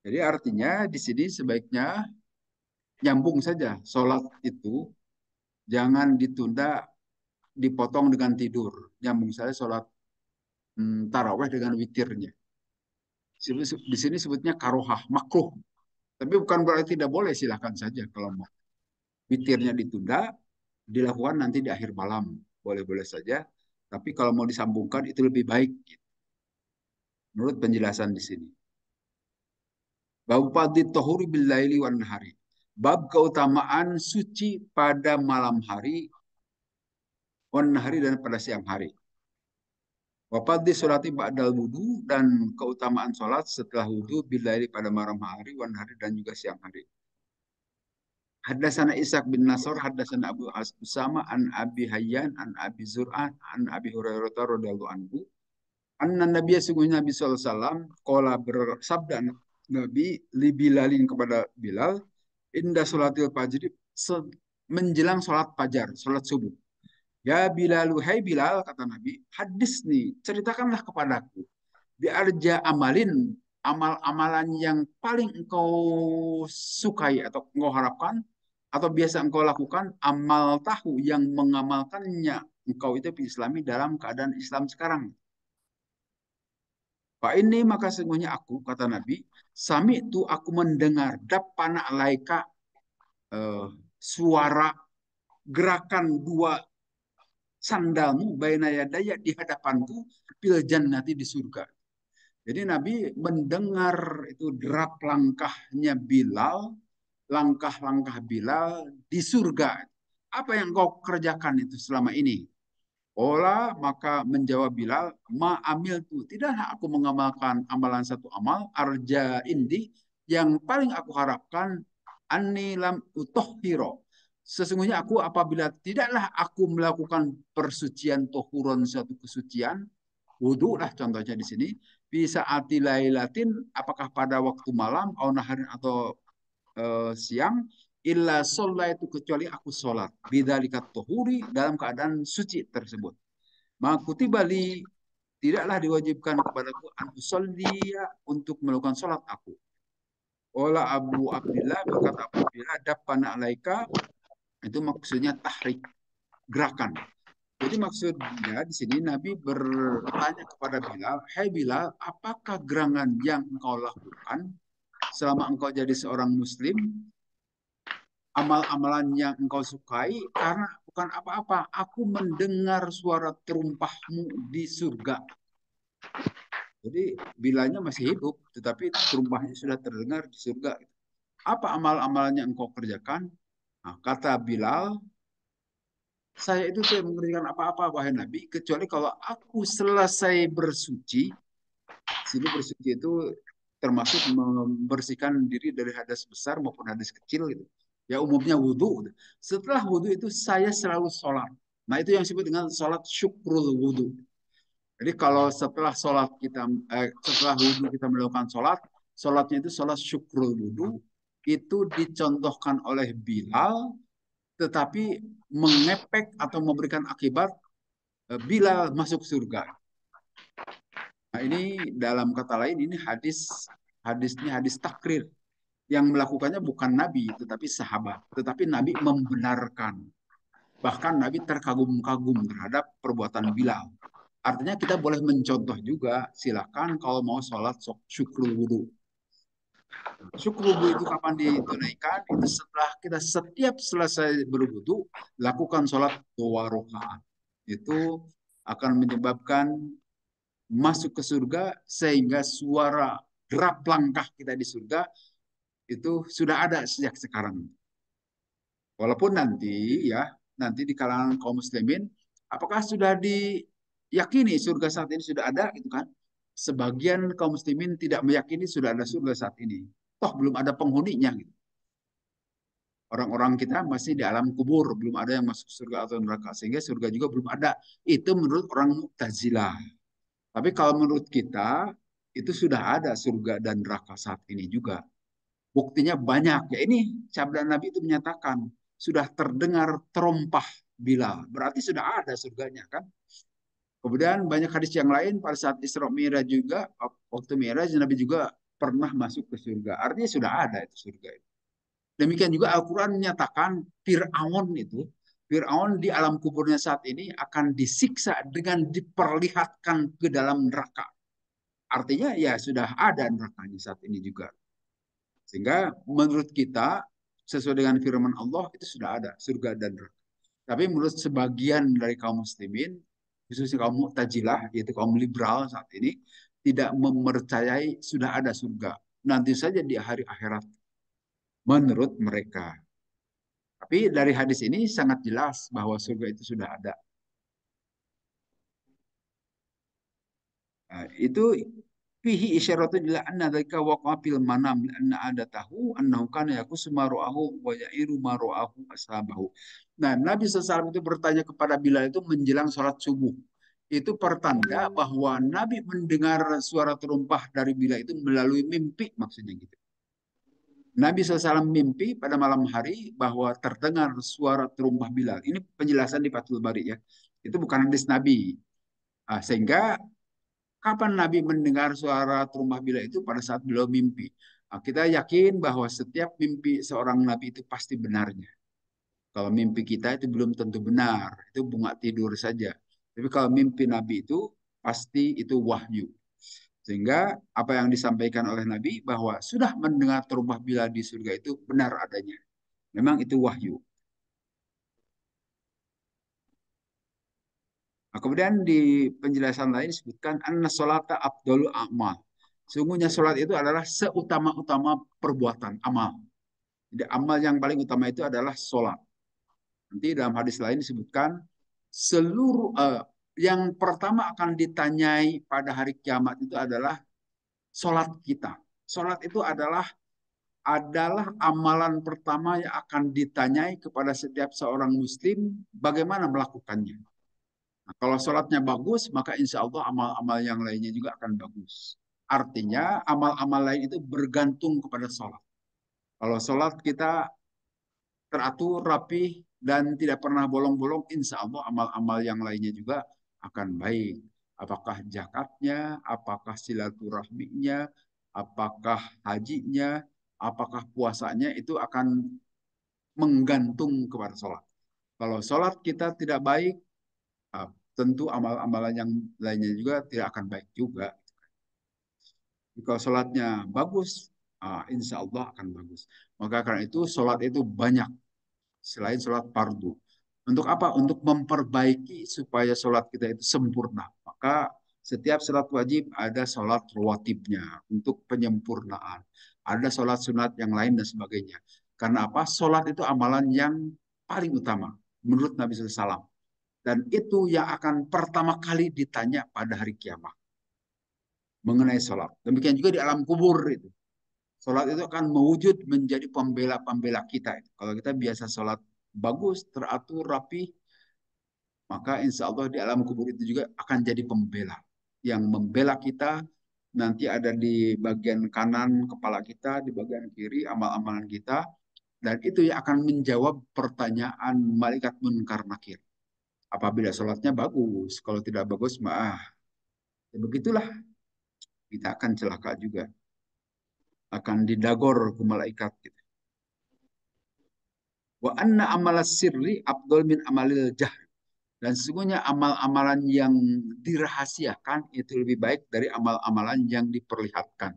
Jadi artinya di sini sebaiknya nyambung saja. Sholat itu jangan ditunda, dipotong dengan tidur. Nyambung saja sholat taraweh dengan witirnya. Di sini sebutnya karohah, makruh. Tapi bukan berarti tidak boleh, silahkan saja kalau mau. Witirnya ditunda, dilakukan nanti di akhir malam. Boleh-boleh saja. Tapi kalau mau disambungkan itu lebih baik. Menurut penjelasan di sini. Bab fadli tohuri bil laili wan nahari. Bab keutamaan suci pada malam hari, wan nahari dan pada siang hari. Wa fadli sholati ba'dal wudu dan keutamaan sholat setelah wudu bil laili pada malam hari, wan nahari dan juga siang hari. Haddatsana Ishaq bin Nasr, haddatsana Abu Usama an Abi Hayyan an Abi Zur'ah an Abi Hurairah radhiyallahu anhu. Anna Nabi sungguhnya Nabi sallallahu alaihi wasallam qala bersabda Nabi li Bilalin kepada Bilal inda salatil fajr menjelang salat fajar, salat subuh. Ya Bilalu, hai Bilal, kata Nabi, hadis nih, ceritakanlah kepadaku. Biarja amalin, amal-amalan yang paling engkau sukai atau engkau harapkan, atau biasa engkau lakukan, amal tahu yang mengamalkannya engkau itu islami dalam keadaan Islam sekarang. Pak ini maka sesungguhnya aku, kata Nabi, sami itu aku mendengar dapana alaika suara gerakan dua sandalmu baina yadaya di hadapanku fil jannati di surga. Jadi Nabi mendengar itu derap langkah-langkah Bilal di surga. Apa yang kau kerjakan itu selama ini? Ola maka menjawab Bilal, ma amil tu. Tidaklah aku mengamalkan amalan satu amal, arja indi, yang paling aku harapkan, anni lam utohhiro. Sesungguhnya aku apabila tidaklah aku melakukan persucian tohuron suatu kesucian, wudhu lah contohnya di sini, bisa atilailatin, apakah pada waktu malam, atau naharin atau siang, illa sholat itu kecuali aku sholat. Bidalikat tohuri dalam keadaan suci tersebut. Makuti bali tidaklah diwajibkan kepadaku an usolliya untuk melakukan sholat aku. Ola Abu Abdillah berkata Abu Abdillah dapana alaika itu maksudnya tahrik gerakan. Jadi maksudnya di sini Nabi bertanya kepada Bilal, "Hai Bilal, apakah gerangan yang engkau lakukan selama engkau jadi seorang muslim, amal-amalan yang engkau sukai karena bukan apa-apa, aku mendengar suara terumpahmu di surga." Jadi bilanya masih hidup, tetapi terumpahnya sudah terdengar di surga. Apa amal-amalannya engkau kerjakan? Nah, kata Bilal, saya itu tidak mengerjakan apa-apa, wahai Nabi, kecuali kalau aku selesai bersuci. Sini bersuci itu termasuk membersihkan diri dari hadas besar maupun hadas kecil gitu. Ya umumnya wudhu. Setelah wudhu itu saya selalu sholat. Nah itu yang disebut dengan sholat syukrul wudhu. Jadi kalau setelah sholat kita, setelah wudhu kita melakukan sholat, sholatnya itu sholat syukrul wudhu, itu dicontohkan oleh Bilal, tetapi mengepek atau memberikan akibat Bilal masuk surga. Nah ini dalam kata lain ini hadisnya hadis takrir. Yang melakukannya bukan Nabi, tetapi sahabat. Tetapi Nabi membenarkan. Bahkan Nabi terkagum-kagum terhadap perbuatan Bilal. Artinya kita boleh mencontoh juga, silakan kalau mau sholat syukrul wudhu. Syukrul wudhu itu kapan ditunaikan? Itu setelah kita setiap selesai berwudhu, lakukan sholat dua rakaat. Itu akan menyebabkan masuk ke surga sehingga suara derap langkah kita di surga itu sudah ada sejak sekarang. Walaupun nanti di kalangan kaum muslimin, apakah sudah diyakini surga saat ini sudah ada, gitu kan? Sebagian kaum muslimin tidak meyakini sudah ada surga saat ini. Toh belum ada penghuninya. Gitu. Orang-orang kita masih di alam kubur, belum ada yang masuk surga atau neraka, sehingga surga juga belum ada. Itu menurut orang Mu'tazilah. Tapi kalau menurut kita, itu sudah ada surga dan neraka saat ini juga. Buktinya banyak. Ya ini sabda Nabi itu menyatakan sudah terdengar terompah Bilal. Berarti sudah ada surganya kan? Kemudian banyak hadis yang lain pada saat Isra Mi'raj juga waktu Mi'raj Nabi juga pernah masuk ke surga. Artinya sudah ada itu surga itu. Demikian juga Al-Quran menyatakan Fir'aun di alam kuburnya saat ini akan disiksa dengan diperlihatkan ke dalam neraka. Artinya ya sudah ada nerakanya saat ini juga. Sehingga menurut kita sesuai dengan firman Allah itu sudah ada surga dan neraka. Tapi menurut sebagian dari kaum muslimin, khususnya kaum Mu'tazilah, yaitu kaum liberal saat ini, tidak mempercayai sudah ada surga. Nanti saja di hari akhirat menurut mereka. Tapi dari hadis ini sangat jelas bahwa surga itu sudah ada. Nah, itu fihi isyaratun ila anna dzalika waqa'a fil manam anna adatahu annahu kana yaqusu ma ra'ahu wa ya'iru ma ra'ahu ashabahu. Nah, Nabi SAW itu bertanya kepada Bilal itu menjelang sholat subuh. Itu pertanda bahwa Nabi mendengar suara terumpah dari Bilal itu melalui mimpi maksudnya gitu. Nabi SAW mimpi pada malam hari bahwa terdengar suara terumpah Bilal. Ini penjelasan di Fathul Bari ya. Itu bukan hadis Nabi. Ah, sehingga kapan Nabi mendengar suara terumpah Bilal itu pada saat beliau mimpi. Ah, kita yakin bahwa setiap mimpi seorang Nabi itu pasti benarnya. Kalau mimpi kita itu belum tentu benar. Itu bunga tidur saja. Tapi kalau mimpi Nabi itu pasti itu wahyu. Sehingga apa yang disampaikan oleh Nabi bahwa sudah mendengar terumpah Bilal di surga itu benar adanya. Memang itu wahyu. Nah, kemudian di penjelasan lain disebutkan anna sholata abdul amal. Sungguhnya sholat itu adalah seutama-utama perbuatan amal. Jadi amal yang paling utama itu adalah sholat. Nanti dalam hadis lain disebutkan seluruh yang pertama akan ditanyai pada hari kiamat itu adalah sholat kita. Sholat itu adalah amalan pertama yang akan ditanyai kepada setiap seorang muslim bagaimana melakukannya. Nah, kalau sholatnya bagus, maka insya Allah amal-amal yang lainnya juga akan bagus. Artinya amal-amal lain itu bergantung kepada sholat. Kalau sholat kita teratur, rapi, dan tidak pernah bolong-bolong, insya Allah amal-amal yang lainnya juga akan baik. Apakah zakatnya, apakah silaturahminya, apakah hajinya, apakah puasanya, itu akan menggantung kepada sholat. Kalau sholat kita tidak baik, tentu amal-amalan yang lainnya juga tidak akan baik juga. Jika sholatnya bagus, insya Allah akan bagus. Maka karena itu sholat itu banyak selain sholat fardu. Untuk apa? Untuk memperbaiki supaya sholat kita itu sempurna. Maka setiap sholat wajib ada sholat rawatibnya untuk penyempurnaan. Ada sholat sunat yang lain dan sebagainya. Karena apa? Sholat itu amalan yang paling utama menurut Nabi SAW. Dan itu yang akan pertama kali ditanya pada hari kiamat mengenai sholat. Demikian juga di alam kubur itu. Sholat itu akan mewujud menjadi pembela-pembela kita. Kalau kita biasa sholat bagus, teratur, rapi, maka insya Allah di alam kubur itu juga akan jadi pembela. Yang membela kita nanti ada di bagian kanan kepala kita, di bagian kiri amal-amalan kita. Dan itu yang akan menjawab pertanyaan malaikat munkar nakir. Apabila sholatnya bagus, kalau tidak bagus, ya begitulah kita akan celaka juga. Akan didagor ke malaikat. Gitu. Wa anna amalas sirri abdul min amalil jahr. Dan sesungguhnya amal-amalan yang dirahasiakan itu lebih baik dari amal-amalan yang diperlihatkan.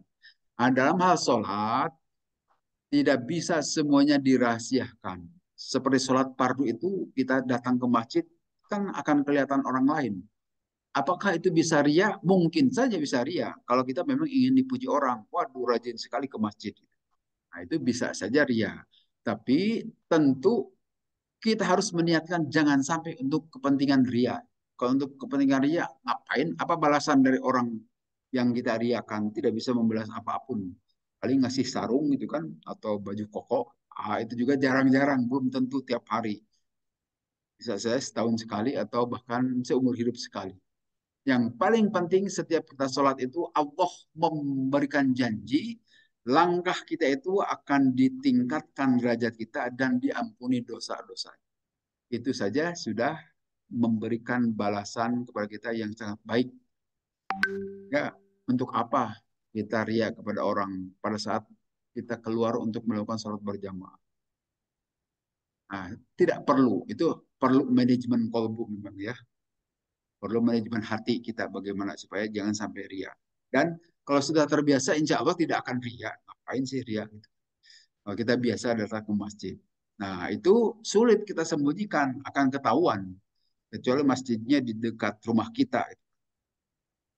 Nah, dalam hal sholat, tidak bisa semuanya dirahasiakan. Seperti sholat fardu itu, kita datang ke masjid, kan akan kelihatan orang lain. Apakah itu bisa ria? Mungkin saja bisa ria. Kalau kita memang ingin dipuji orang, waduh rajin sekali ke masjid. Nah, itu bisa saja ria. Tapi tentu kita harus meniatkan jangan sampai untuk kepentingan ria. Kalau untuk kepentingan ria, ngapain? Apa balasan dari orang yang kita riakan? Tidak bisa membalas apapun. Paling ngasih sarung gitu kan, atau baju koko. Itu juga jarang-jarang, belum tentu tiap hari. Bisa saya setahun sekali atau bahkan seumur hidup sekali. Yang paling penting setiap kita sholat itu Allah memberikan janji langkah kita itu akan ditingkatkan derajat kita dan diampuni dosa-dosa. Itu saja sudah memberikan balasan kepada kita yang sangat baik. Ya, untuk apa kita ria kepada orang pada saat kita keluar untuk melakukan sholat berjamaah? Nah, tidak perlu. Itu perlu manajemen kolbu memang ya. Perlu manajemen hati kita bagaimana supaya jangan sampai ria. Dan kalau sudah terbiasa, insya Allah tidak akan ria. Ngapain sih ria? Gitu. Kalau kita biasa datang ke masjid. Nah, itu sulit kita sembunyikan, akan ketahuan. Kecuali masjidnya di dekat rumah kita,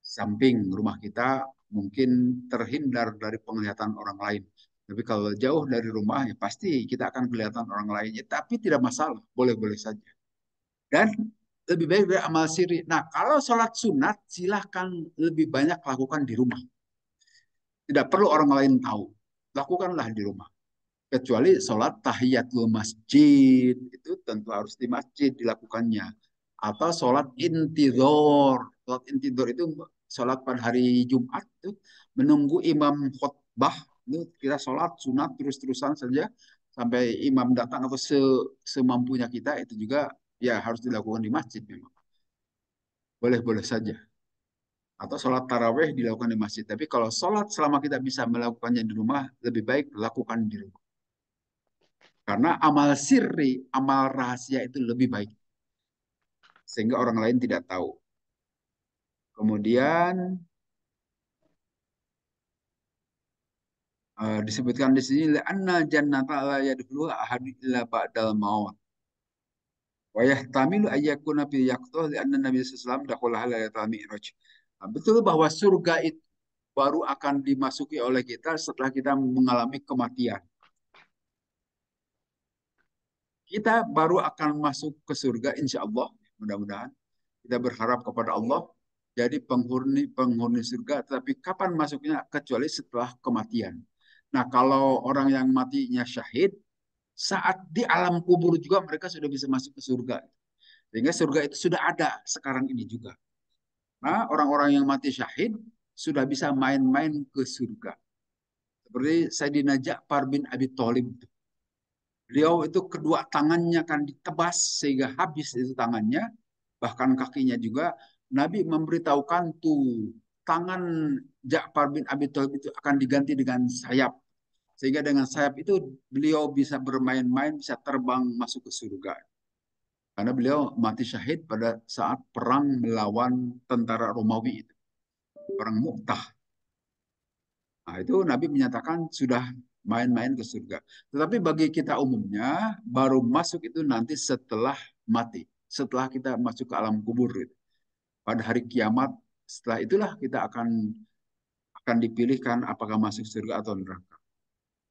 samping rumah kita, mungkin terhindar dari penglihatan orang lain. Tapi kalau jauh dari rumah, ya pasti kita akan kelihatan orang lainnya. Tapi tidak masalah, boleh-boleh saja. Dan lebih baik dari amal siri. Nah, kalau sholat sunat, silahkan lebih banyak lakukan di rumah. Tidak perlu orang lain tahu. Lakukanlah di rumah. Kecuali sholat tahiyatul masjid. Itu tentu harus di masjid dilakukannya. Atau sholat intidor. Sholat intidor itu sholat pada hari Jumat. Itu menunggu imam khutbah. Itu kita sholat sunat terus-terusan saja. Sampai imam datang atau semampunya kita. Itu juga ya harus dilakukan di masjid memang. Boleh-boleh saja. Atau sholat taraweh dilakukan di masjid. Tapi kalau sholat selama kita bisa melakukannya di rumah, lebih baik lakukan di rumah. Karena amal sirri, amal rahasia itu lebih baik. Sehingga orang lain tidak tahu. Kemudian disebutkan di sini, anna jannata la yadkhuluha ahadun illa ba'dal maut. Wa yahtamilu ayyakuna fil yaqtah li anna Nabi sallallahu alaihi wasallam dakhulaha lailatul mi'raj. Nah, betul bahwa surga itu baru akan dimasuki oleh kita setelah kita mengalami kematian. Kita baru akan masuk ke surga insya Allah, mudah-mudahan. Kita berharap kepada Allah jadi penghuni surga, tapi kapan masuknya kecuali setelah kematian. Nah, kalau orang yang matinya syahid, saat di alam kubur juga mereka sudah bisa masuk ke surga. Sehingga surga itu sudah ada sekarang ini juga. Nah, orang-orang yang mati syahid sudah bisa main-main ke surga. Seperti Sayyidina Ja'far bin Abi Thalib. Beliau itu kedua tangannya kan ditebas sehingga habis itu tangannya, bahkan kakinya juga. Nabi memberitahukan tuh tangan Ja'far bin Abi Thalib itu akan diganti dengan sayap. Sehingga dengan sayap itu beliau bisa bermain-main, bisa terbang masuk ke surga. Karena beliau mati syahid pada saat perang melawan tentara Romawi itu. Perang Mu'tah. Nah, itu Nabi menyatakan sudah main-main ke surga. Tetapi bagi kita umumnya, baru masuk itu nanti setelah mati. Setelah kita masuk ke alam kubur. Gitu. Pada hari kiamat, setelah itulah kita akan dipilihkan apakah masuk surga atau neraka.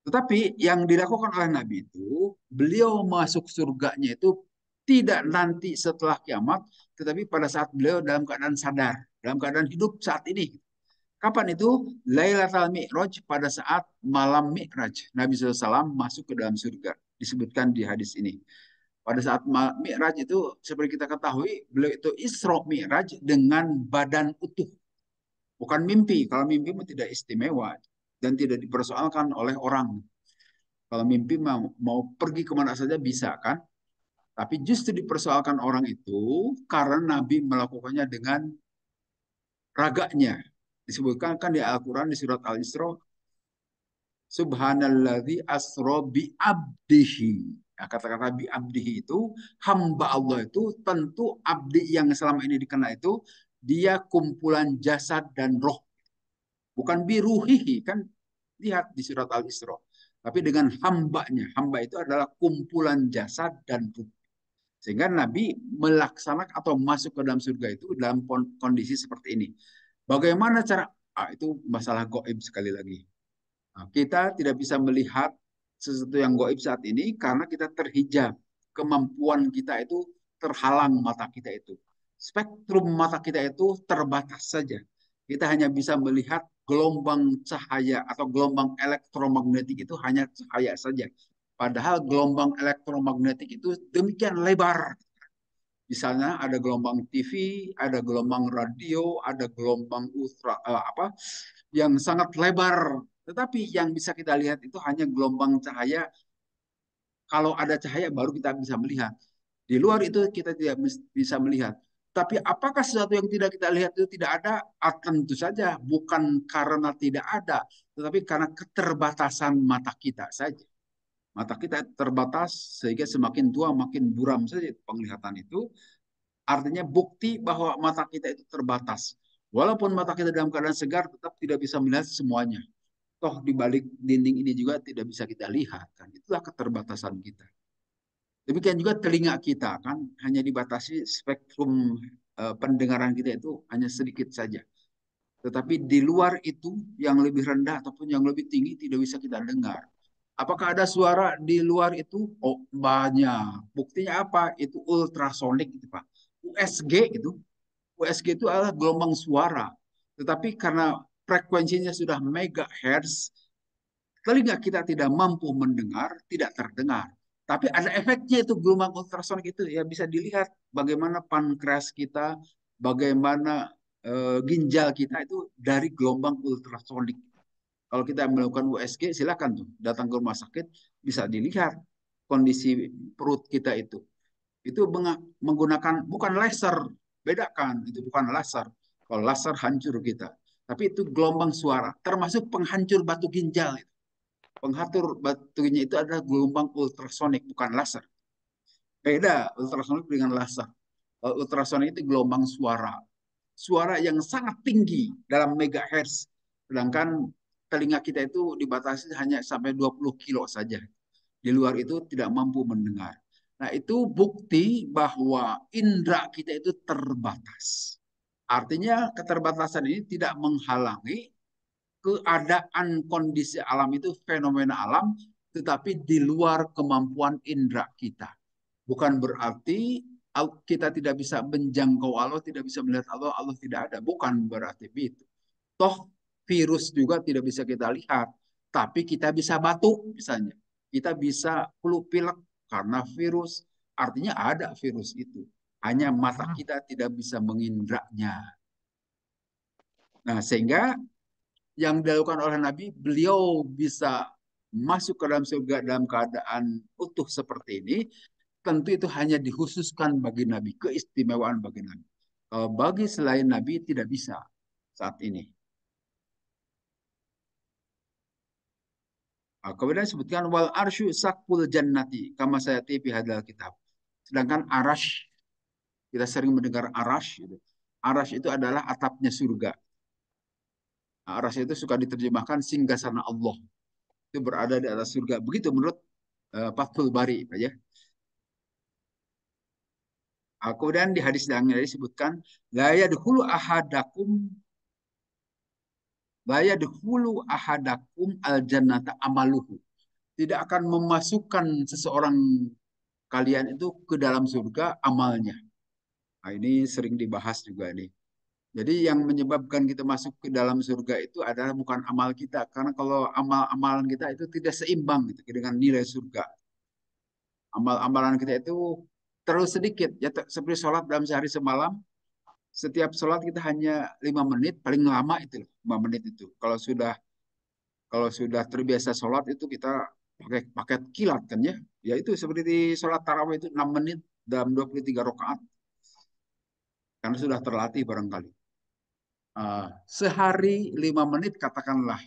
Tetapi yang dilakukan oleh Nabi itu, beliau masuk surganya itu tidak nanti setelah kiamat, tetapi pada saat beliau dalam keadaan sadar, dalam keadaan hidup saat ini. Kapan itu? Lailatul Mi'raj, pada saat malam Mi'raj. Nabi SAW masuk ke dalam surga. Disebutkan di hadis ini. Pada saat Mi'raj itu, seperti kita ketahui, beliau itu Isra Mi'raj dengan badan utuh. Bukan mimpi. Kalau mimpi tidak istimewa. Dan tidak dipersoalkan oleh orang. Kalau mimpi mau pergi kemana saja bisa kan? Tapi justru dipersoalkan orang itu karena Nabi melakukannya dengan raganya. Disebutkan kan di Al-Quran di surat Al-Isra, Subhanalladzi asro bi abdihi. Nah, kata-kata bi abdihi itu, hamba Allah itu tentu abdi yang selama ini dikenal itu, dia kumpulan jasad dan roh. Bukan biruhihi, kan lihat di surat Al-Isra. Tapi dengan hambanya. Hamba itu adalah kumpulan jasad dan ruh. Sehingga Nabi melaksanakan atau masuk ke dalam surga itu dalam kondisi seperti ini. Bagaimana cara? Itu masalah goib sekali lagi. Nah, kita tidak bisa melihat sesuatu yang goib saat ini karena kita terhijab. Kemampuan kita itu terhalang mata kita itu. Spektrum mata kita itu terbatas saja. Kita hanya bisa melihat gelombang cahaya atau gelombang elektromagnetik itu hanya cahaya saja. Padahal gelombang elektromagnetik itu demikian lebar. Misalnya ada gelombang TV, ada gelombang radio, ada gelombang ultra yang sangat lebar. Tetapi yang bisa kita lihat itu hanya gelombang cahaya. Kalau ada cahaya baru kita bisa melihat. Di luar itu kita tidak bisa melihat. Tapi apakah sesuatu yang tidak kita lihat itu tidak ada? Tentu saja bukan karena tidak ada, tetapi karena keterbatasan mata kita saja. Mata kita terbatas sehingga semakin tua makin buram saja penglihatan itu. Artinya bukti bahwa mata kita itu terbatas. Walaupun mata kita dalam keadaan segar, tetap tidak bisa melihat semuanya. Toh di balik dinding ini juga tidak bisa kita lihat kan. Itulah keterbatasan kita. Demikian juga telinga kita kan hanya dibatasi spektrum pendengaran kita itu hanya sedikit saja. Tetapi di luar itu yang lebih rendah ataupun yang lebih tinggi tidak bisa kita dengar. Apakah ada suara di luar itu? Oh, banyak. Buktinya apa? Itu ultrasonik itu, Pak. USG itu. USG itu adalah gelombang suara. Tetapi karena frekuensinya sudah megahertz, telinga kita tidak mampu mendengar, tidak terdengar. Tapi ada efeknya itu gelombang ultrasonik itu ya bisa dilihat bagaimana pankreas kita, bagaimana ginjal kita itu dari gelombang ultrasonik. Kalau kita melakukan USG, silakan tuh datang ke rumah sakit bisa dilihat kondisi perut kita itu. Itu menggunakan bukan laser, bedakan itu bukan laser. Kalau laser hancur kita, tapi itu gelombang suara, termasuk penghancur batu ginjal. Penghancur batunya itu adalah gelombang ultrasonik, bukan laser. Beda ultrasonik dengan laser. Ultrasonik itu gelombang suara. Suara yang sangat tinggi dalam megahertz. Sedangkan telinga kita itu dibatasi hanya sampai 20 kilo saja. Di luar itu tidak mampu mendengar. Nah, itu bukti bahwa indera kita itu terbatas. Artinya keterbatasan ini tidak menghalangi keadaan kondisi alam itu fenomena alam, tetapi di luar kemampuan indera kita. Bukan berarti kita tidak bisa menjangkau Allah, tidak bisa melihat Allah, Allah tidak ada. Bukan berarti itu. Toh virus juga tidak bisa kita lihat, tapi kita bisa batuk misalnya. Kita bisa flu pilek karena virus. Artinya ada virus itu. Hanya mata kita tidak bisa mengindranya. Nah, sehingga yang dilakukan oleh Nabi, beliau bisa masuk ke dalam surga dalam keadaan utuh seperti ini, tentu itu hanya dikhususkan bagi Nabi, keistimewaan bagi Nabi. Bagi selain Nabi tidak bisa saat ini. Kemudian disebutkan wal arsyu sakpul jannati kama sayati fi hadal kitab. Sedangkan arash, kita sering mendengar arash gitu. Arash itu adalah atapnya surga. Arash itu suka diterjemahkan singgasana Allah. Itu berada di atas surga. Begitu menurut Fathul Bari ya. Kemudian di hadis yang disebutkan la yadkhulu ahadakum la yadkhulu ahadakum al jannata amaluhu. Tidak akan memasukkan seseorang kalian itu ke dalam surga amalnya. Nah, ini sering dibahas juga nih. Jadi yang menyebabkan kita masuk ke dalam surga itu adalah bukan amal kita. Karena kalau amal-amalan kita itu tidak seimbang gitu, dengan nilai surga. Amal-amalan kita itu terlalu sedikit. Ya, seperti sholat dalam sehari semalam, setiap sholat kita hanya 5 menit, paling lama itu 5 menit itu. Kalau sudah terbiasa sholat itu kita pakai paket kilat kan ya. Ya itu seperti di sholat tarawih itu 6 menit dalam 23 rakaat. Karena sudah terlatih barangkali. Sehari 5 menit katakanlah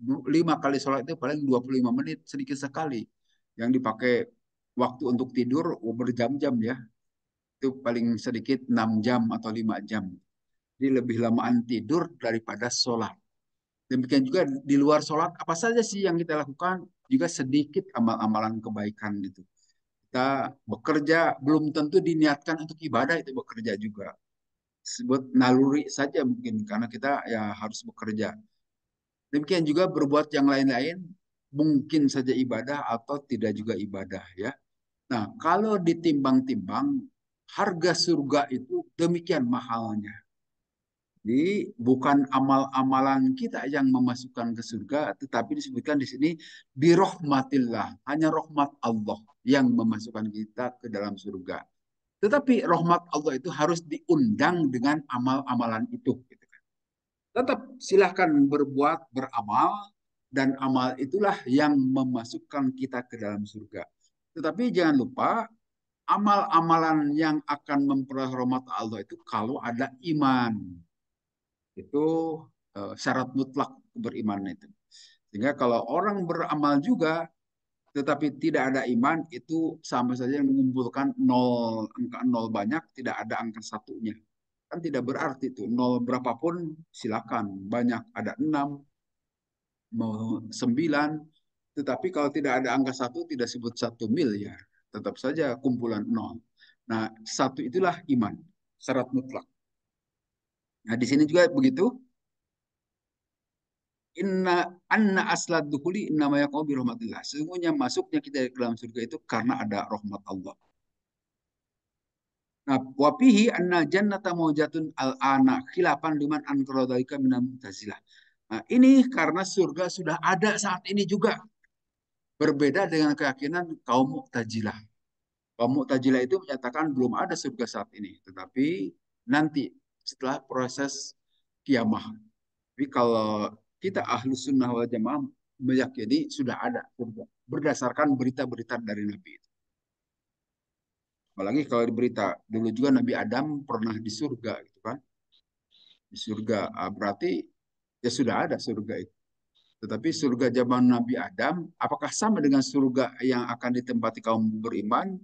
5 kali sholat itu paling 25 menit sedikit sekali. Yang dipakai waktu untuk tidur berjam-jam ya. Itu paling sedikit 6 jam atau 5 jam. Jadi lebih lamaan tidur daripada sholat. Demikian juga di luar sholat, apa saja sih yang kita lakukan? Juga sedikit amal-amalan kebaikan itu. Kita bekerja belum tentu diniatkan untuk ibadah, itu bekerja juga. Sebut naluri saja mungkin, karena kita ya harus bekerja. Demikian juga berbuat yang lain-lain, mungkin saja ibadah atau tidak juga ibadah ya. Nah, kalau ditimbang-timbang, harga surga itu demikian mahalnya. Jadi bukan amal-amalan kita yang memasukkan ke surga, tetapi disebutkan di sini birahmatillah, hanya rahmat Allah yang memasukkan kita ke dalam surga. Tetapi rahmat Allah itu harus diundang dengan amal-amalan itu. Gitu kan. Tetap silahkan berbuat, beramal, dan amal itulah yang memasukkan kita ke dalam surga. Tetapi jangan lupa, amal-amalan yang akan memperoleh rahmat Allah itu kalau ada iman. Itu syarat mutlak beriman itu. Sehingga kalau orang beramal juga tetapi tidak ada iman, itu sama saja mengumpulkan nol, angka nol banyak, tidak ada angka satunya. Kan tidak berarti itu, nol berapapun silakan, banyak, ada 6, mau 9, tetapi kalau tidak ada angka satu, tidak sebut 1 miliar, tetap saja kumpulan nol. Nah, satu itulah iman, syarat mutlak. Nah, di sini juga begitu. Inna anna aslad dukhuli innama yaqau bi rahmatillah. Sesungguhnya masuknya kita ke dalam surga itu karena ada rahmat Allah. Nah, wapihi anna jannata maujatun al-ana khilafan liman ankara dzalika minal mu'tazilah. Nah, ini karena surga sudah ada saat ini juga. Berbeda dengan keyakinan kaum Mu'tazilah. Kaum Mu'tazilah itu menyatakan belum ada surga saat ini, tetapi nanti setelah proses kiamah. Tapi kalau kita ahlu sunnah wal jamaah meyakini sudah ada surga berdasarkan berita-berita dari Nabi. Apalagi kalau di berita dulu juga Nabi Adam pernah di surga gitu kan, di surga. Berarti ya sudah ada surga itu. Tetapi surga zaman Nabi Adam apakah sama dengan surga yang akan ditempati kaum beriman?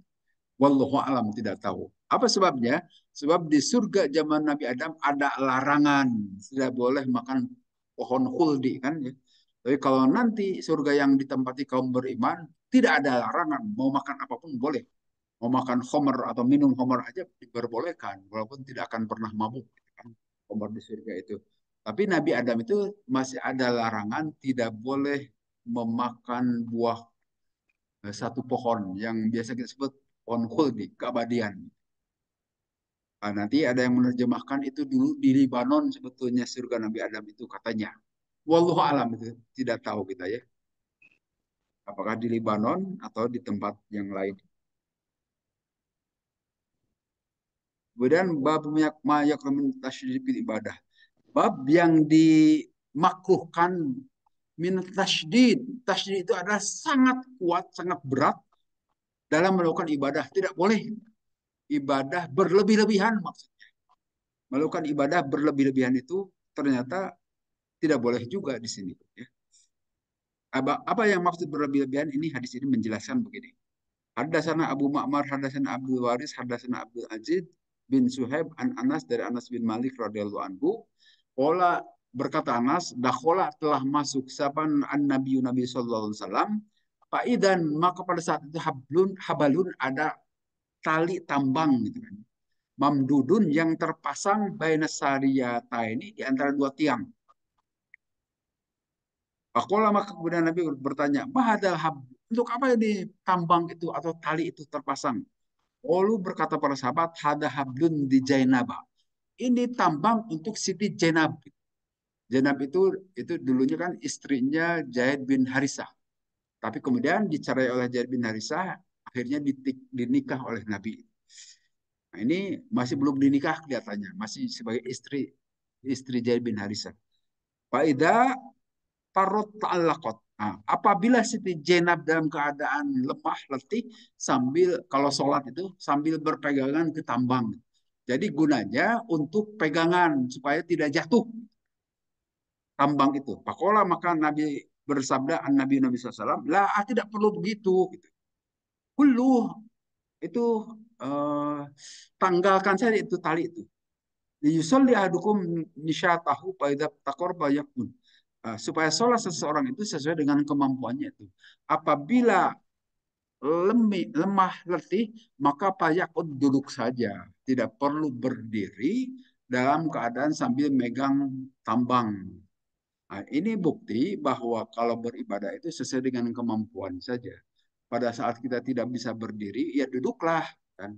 Wallahu alam, tidak tahu. Apa sebabnya? Sebab di surga zaman Nabi Adam ada larangan, tidak boleh makan pohon khuldi kan ya. Tapi kalau nanti surga yang ditempati kaum beriman tidak ada larangan, mau makan apapun boleh. Mau makan homer atau minum homer aja diperbolehkan, walaupun tidak akan pernah mabuk gitu kan, homer di surga itu. Tapi Nabi Adam itu masih ada larangan, tidak boleh memakan buah satu pohon yang biasa kita sebut pohon khuldi, keabadian. Nah, nanti ada yang menerjemahkan itu dulu di Libanon sebetulnya surga Nabi Adam itu katanya. Wallahu alam, itu tidak tahu kita ya. Apakah di Libanon atau di tempat yang lain. Kemudian bab mayak tasydid ibadah. Bab yang dimakruhkan min tasydid. Tasydid itu adalah sangat kuat, sangat berat dalam melakukan ibadah. Tidak boleh ibadah berlebih-lebihan maksudnya. Melakukan ibadah berlebih-lebihan itu ternyata tidak boleh juga di sini. Ya. Apa yang maksud berlebih-lebihan ini? Hadis ini menjelaskan begini. Hadasana Abu Ma'mar, hadasana Abdul Waris, hadasana Abdul Aziz bin Suhaib an Anas dari Anas bin Malik radhiyallahu anhu. Pola berkata Anas, dakhola telah masuk saban an Nabi sallallahu alaihi wasallam. Faidan maka pada saat itu habalun ada tali tambang gitu kan. Mamdudun yang terpasang baina sariyata ini di antara dua tiang. Pakola maka kemudian Nabi bertanya, Mahadal hab, untuk apa ini tambang itu atau tali itu terpasang? Lalu berkata para sahabat, Hada hablun di Jainaba. Ini tambang untuk Siti Jainab. Jainab itu dulunya kan istrinya Zaid bin Harisah. Tapi kemudian dicerai oleh Zaid bin Harisah, akhirnya dinikah oleh Nabi. Nah, ini masih belum dinikah kelihatannya, masih sebagai istri Zaid bin Harisah. Faida parot ta'allaqat. Nah, apabila Siti Zainab dalam keadaan lemah, letih, sambil kalau sholat itu sambil berpegangan ke tambang. Jadi gunanya untuk pegangan supaya tidak jatuh tambang itu. Pakola maka Nabi bersabda an Nabi SAW, lah tidak perlu begitu. Gitu. Hulu itu eh, tanggalkan saja itu tali itu. Yusolli ahadukum nisyatahu paidha takor bayakun. Supaya sholat seseorang itu sesuai dengan kemampuannya itu. Apabila lemah, letih, maka payakun duduk saja. Tidak perlu berdiri dalam keadaan sambil megang tambang. Nah, ini bukti bahwa kalau beribadah itu sesuai dengan kemampuan saja. Pada saat kita tidak bisa berdiri, ya duduklah. Kan?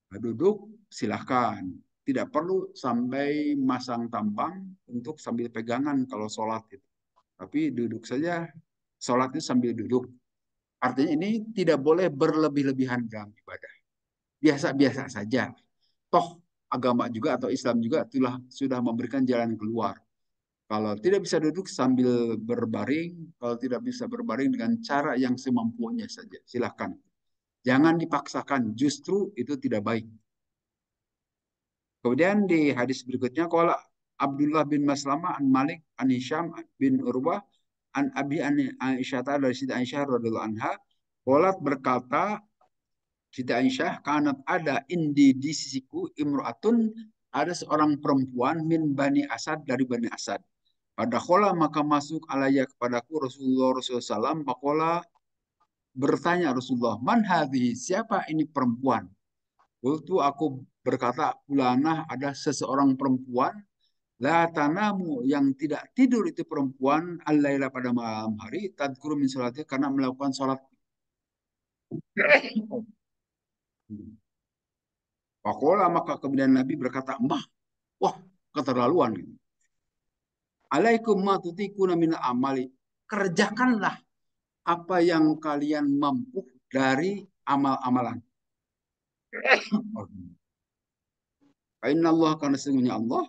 Nah, duduk silahkan. Tidak perlu sampai masang tambang untuk sambil pegangan kalau sholat itu. Tapi duduk saja, sholat itu sambil duduk. Artinya ini tidak boleh berlebih-lebihan dalam ibadah. Biasa-biasa saja. Toh agama juga atau Islam juga sudah memberikan jalan keluar. Kalau tidak bisa duduk sambil berbaring, kalau tidak bisa berbaring dengan cara yang semampunya saja, silakan. Jangan dipaksakan, justru itu tidak baik. Kemudian di hadis berikutnya, kalau Abdullah bin Maslamah an Malik an Hisham bin Urwah an Abi an Aisyah dari Siti Aisyah radhiyallahu anha, qalat berkata Siti Aisyah, kanat ada di sisiku imro'atun, ada seorang perempuan min Bani Asad dari Bani Asad. Pada kola maka masuk alaya kepadaku Rasulullah SAW. Pakola bertanya Rasulullah, man hadhi, siapa ini perempuan? Waktu aku berkata, ulanah ada seseorang perempuan, la tanamu yang tidak tidur itu perempuan, al-laila pada malam hari, tadkuru min sholatnya karena melakukan sholat. Pakola maka kemudian Nabi berkata, mah, wah keterlaluan. Alaikum ma tutikuna min amali. Kerjakanlah apa yang kalian mampu dari amal-amalan. Inna Allah karena sesungguhnya Allah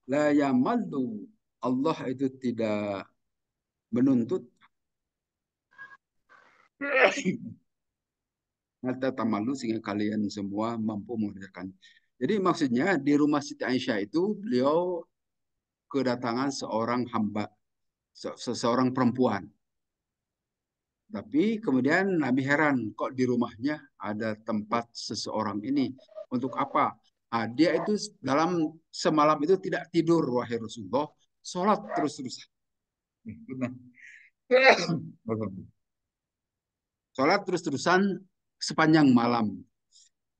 la yamallu. Allah itu tidak menuntut hatta tamalu sehingga kalian semua mampu mengerjakan. Jadi maksudnya di rumah Siti Aisyah itu beliau kedatangan seorang hamba, seseorang perempuan. Tapi kemudian Nabi heran, kok di rumahnya ada tempat seseorang ini. Untuk apa? Dia itu dalam semalam itu tidak tidur, wahai Rasulullah. Sholat terus-terusan. Sholat terus-terusan sepanjang malam.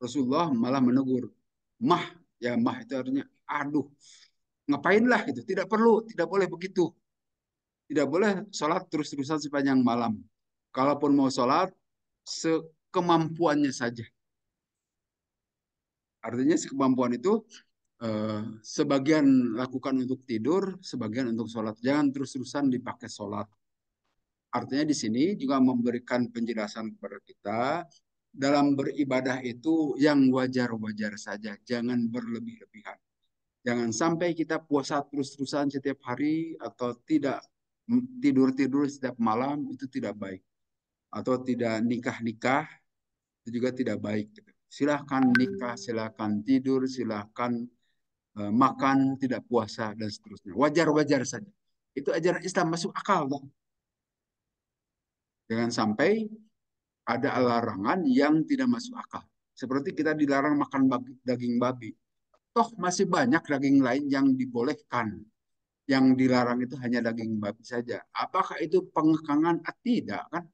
Rasulullah malah menegur. Mah, ya mah itu artinya, aduh, ngapainlah itu. Tidak perlu, tidak boleh begitu. Tidak boleh sholat terus-terusan sepanjang malam. Kalaupun mau sholat, sekemampuannya saja. Artinya sekemampuan itu sebagian lakukan untuk tidur, sebagian untuk sholat. Jangan terus-terusan dipakai sholat. Artinya di sini juga memberikan penjelasan kepada kita dalam beribadah itu yang wajar-wajar saja. Jangan berlebih-lebihan. Jangan sampai kita puasa terus-terusan setiap hari atau tidak tidur-tidur setiap malam itu tidak baik. Atau tidak nikah-nikah itu juga tidak baik. Silahkan nikah, silahkan tidur, silahkan makan, tidak puasa, dan seterusnya. Wajar-wajar saja. Itu ajaran Islam masuk akal. Bang. Jangan sampai ada larangan yang tidak masuk akal. Seperti kita dilarang makan daging babi. Toh masih banyak daging lain yang dibolehkan. Yang dilarang itu hanya daging babi saja. Apakah itu pengekangan? Tidak kan?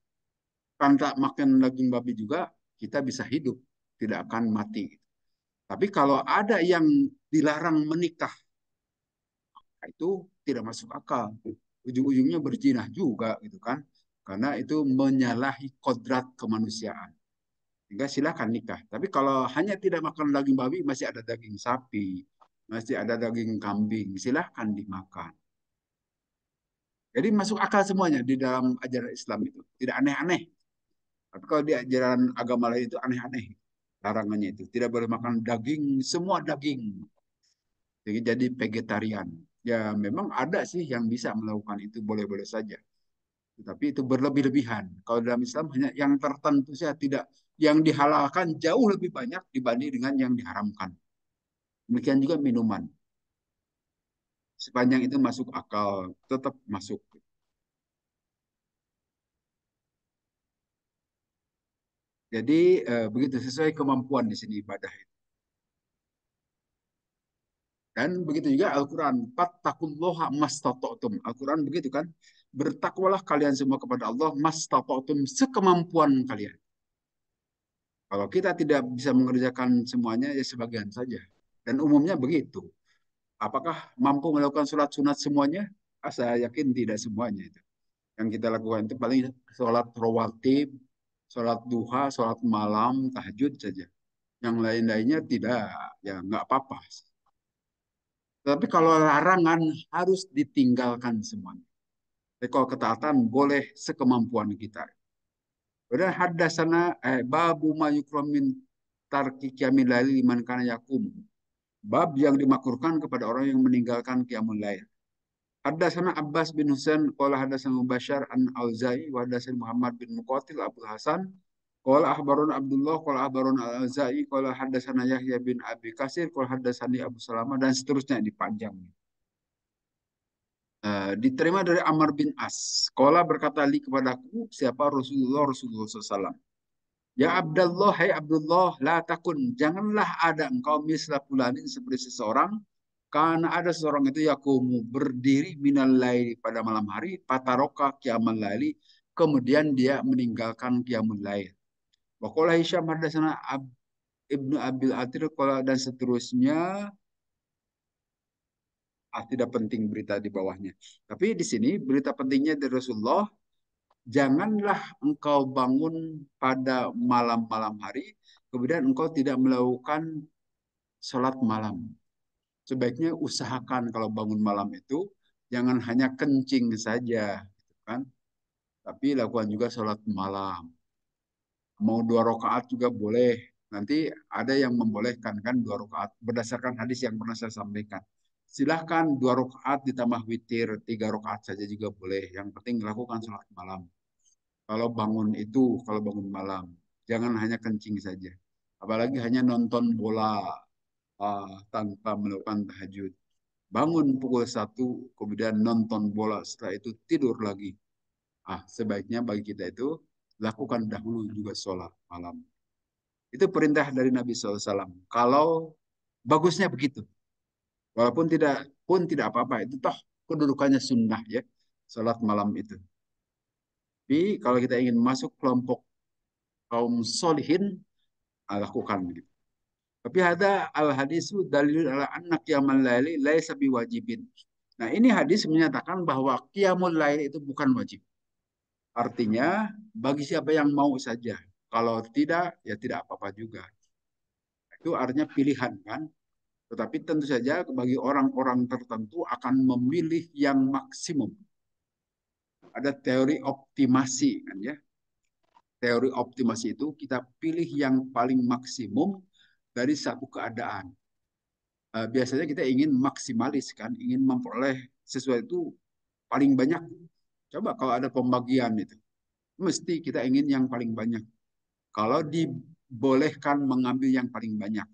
Tanpa makan daging babi juga kita bisa hidup. Tidak akan mati. Tapi kalau ada yang dilarang menikah, itu tidak masuk akal. Ujung-ujungnya berjinah juga gitu kan. Karena itu menyalahi kodrat kemanusiaan. Sehingga silakan nikah. Tapi kalau hanya tidak makan daging babi, masih ada daging sapi, masih ada daging kambing, silahkan dimakan. Jadi masuk akal semuanya di dalam ajaran Islam itu. Tidak aneh-aneh. Tapi kalau di ajaran agama lain itu aneh-aneh. Larangannya itu. Tidak boleh makan daging, semua daging. Jadi vegetarian. Ya memang ada sih yang bisa melakukan itu boleh-boleh saja. Tapi itu berlebih-lebihan. Kalau dalam Islam hanya yang tertentu saja tidak yang dihalalkan jauh lebih banyak dibanding dengan yang diharamkan. Demikian juga minuman. Sepanjang itu masuk akal, tetap masuk. Jadi begitu sesuai kemampuan di sini ibadah. Dan begitu juga Al-Quran. Fattakulloha mastata'tum. Al-Quran begitu kan. Bertakwalah kalian semua kepada Allah mastata'tum sekemampuan kalian. Kalau kita tidak bisa mengerjakan semuanya, ya sebagian saja. Dan umumnya begitu. Apakah mampu melakukan sholat sunat semuanya? Saya yakin tidak semuanya itu. Yang kita lakukan itu paling sholat rawatib, sholat duha, sholat malam, tahajud saja. Yang lain-lainnya tidak, ya nggak apa-apa. Tapi kalau larangan harus ditinggalkan semuanya. Tapi kalau ketaatan boleh sekemampuan kita. Kemudian hadasana babu mayukromin tarki qiyamil laili liman kana yakum. Bab yang dimakruhkan kepada orang yang meninggalkan qiyamul lail. Hadasana Abbas bin Husain qala hadasana Mubashar an Auza'i wa hadasana Muhammad bin Muqatil Abu Hasan qala akhbarana Abdullah qala akhbarana Al-Auza'i qala hadasana Yahya bin Abi Kasir qala hadasani Abu Salamah dan seterusnya dipanjang. Diterima dari Amr bin As. Qala berkata li kepadaku, siapa Rasulullah SAW. Ya Abdullah, hai Abdullah, la takun, janganlah ada engkau misla fulanin seperti seseorang, karena ada seseorang itu yakumu berdiri minal laili pada malam hari, pataroka qiyamul laili, kemudian dia meninggalkan qiyamul lail. Wa qala Hisham hadatsana Ibnu Abil Atir dan seterusnya. Tidak penting berita di bawahnya. Tapi di sini berita pentingnya dari Rasulullah, janganlah engkau bangun pada malam-malam hari, kemudian engkau tidak melakukan sholat malam. Sebaiknya usahakan kalau bangun malam itu, jangan hanya kencing saja, gitu kan? Tapi lakukan juga sholat malam. Mau 2 rakaat juga boleh. Nanti ada yang membolehkan kan 2 rakaat berdasarkan hadis yang pernah saya sampaikan. Silahkan 2 rakaat ditambah witir, 3 rakaat saja juga boleh. Yang penting lakukan sholat malam. Kalau bangun malam, jangan hanya kencing saja. Apalagi hanya nonton bola tanpa melakukan tahajud. Bangun pukul 1, kemudian nonton bola, setelah itu tidur lagi. Sebaiknya bagi kita itu lakukan dahulu juga sholat malam. Itu perintah dari Nabi SAW. Kalau bagusnya begitu. Walaupun tidak apa-apa. Itu toh kedudukannya sunnah ya. Salat malam itu. Tapi kalau kita ingin masuk kelompok kaum solihin, lakukan begitu. Tapi ada al hadisu dalil ala anak qiyamul laili laisa biwajibin. Nah, ini hadis menyatakan bahwa qiyamul lail itu bukan wajib. Artinya bagi siapa yang mau saja. Kalau tidak, ya tidak apa-apa juga. Itu artinya pilihan kan. Tetapi tentu saja bagi orang-orang tertentu akan memilih yang maksimum. Ada teori optimasi kan ya. Teori optimasi itu kita pilih yang paling maksimum dari satu keadaan. Biasanya kita ingin maksimalis kan, ingin memperoleh sesuatu paling banyak. Coba kalau ada pembagian itu, mesti kita ingin yang paling banyak. Kalau dibolehkan mengambil yang paling banyak,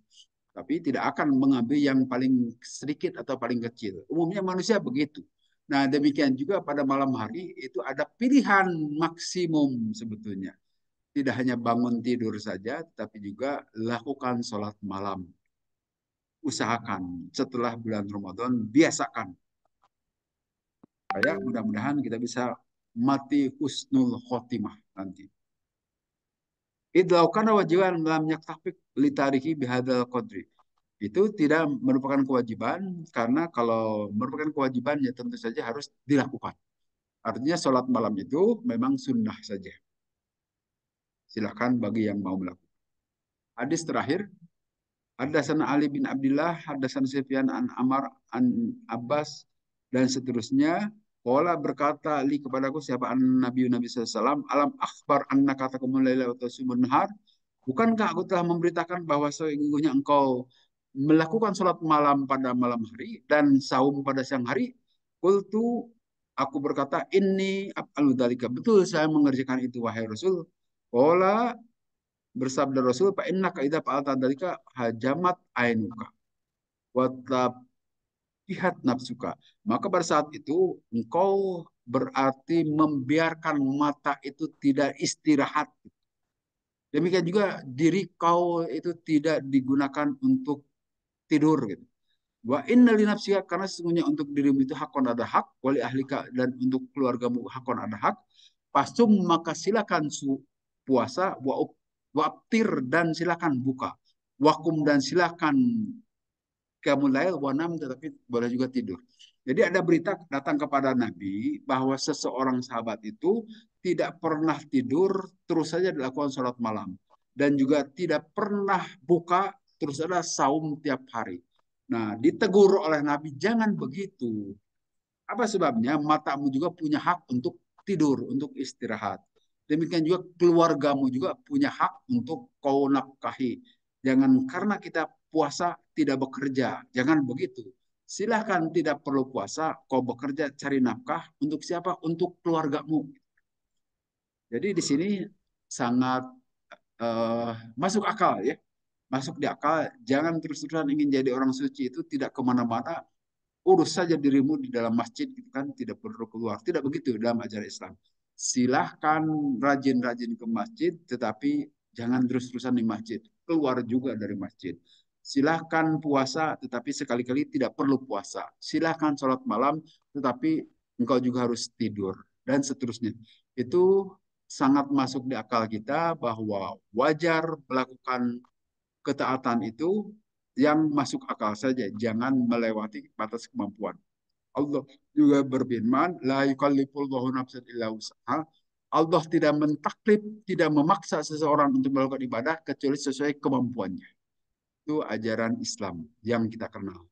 tapi tidak akan mengambil yang paling sedikit atau paling kecil. Umumnya manusia begitu. Nah, demikian juga pada malam hari itu ada pilihan maksimum sebetulnya. Tidak hanya bangun tidur saja, tapi juga lakukan sholat malam. Usahakan setelah bulan Ramadan, biasakan. Supaya mudah-mudahan kita bisa mati husnul khotimah nanti. Idlaukana wajiban lam yaktafik litariki bihadal qadri. Itu tidak merupakan kewajiban karena kalau merupakan kewajiban ya tentu saja harus dilakukan. Artinya sholat malam itu memang sunnah saja. Silakan bagi yang mau melakukan. Hadis terakhir, Hadatsana Ali bin Abdullah, Hadatsana Sufyan an Amar an Abbas dan seterusnya. Qala berkata li kepadaku siapa Nabi SAW, alam akhbar anna katakumul laila wa tasumun nahar. Bukankah aku telah memberitakan bahwa sesungguhnya engkau melakukan sholat malam pada malam hari dan saum pada siang hari? Qultu, aku berkata, ini af'alu dzalika. Betul saya mengerjakan itu wahai Rasul. Qala, bersabda Rasul, fa innaka idza fa'alta dzalika hajamat ainuka wa tabihat nafsuka. Maka pada saat itu engkau berarti membiarkan mata itu tidak istirahat. Demikian juga diri kau itu tidak digunakan untuk tidur gitu. Wa inna li nafsika, karena sesungguhnya untuk dirimu itu hakon ada hak, wali ahlika dan untuk keluargamu hakon ada hak. Pasum maka silakan puasa, wa dan silakan buka. Wakum dan silakan kamu lail wanam, tetapi boleh juga tidur. Jadi ada berita datang kepada Nabi bahwa seseorang sahabat itu tidak pernah tidur, terus saja dilakukan sholat malam. Dan juga tidak pernah buka, terus ada saum tiap hari. Nah, ditegur oleh Nabi, jangan begitu. Apa sebabnya? Matamu juga punya hak untuk tidur, untuk istirahat. Demikian juga keluargamu juga punya hak untuk kau nafkahi. Jangan karena kita puasa tidak bekerja. Jangan begitu. Silahkan tidak perlu puasa, kau bekerja cari nafkah untuk siapa? Untuk keluargamu. Jadi di sini sangat masuk akal ya. Masuk di akal, jangan terus-terusan ingin jadi orang suci itu tidak kemana-mana urus saja dirimu di dalam masjid gitu kan, tidak perlu keluar. Tidak begitu dalam ajaran Islam. Silahkan rajin-rajin ke masjid, tetapi jangan terus-terusan di masjid. Keluar juga dari masjid. Silahkan puasa, tetapi sekali-kali tidak perlu puasa. Silahkan sholat malam, tetapi engkau juga harus tidur. Dan seterusnya. Itu sangat masuk di akal kita bahwa wajar melakukan ketaatan itu yang masuk akal saja, jangan melewati batas kemampuan. Allah juga berfirman, la yukallifullahu nafsan illa wus'aha. Allah tidak mentaklif, tidak memaksa seseorang untuk melakukan ibadah kecuali sesuai kemampuannya. Itu ajaran Islam yang kita kenal.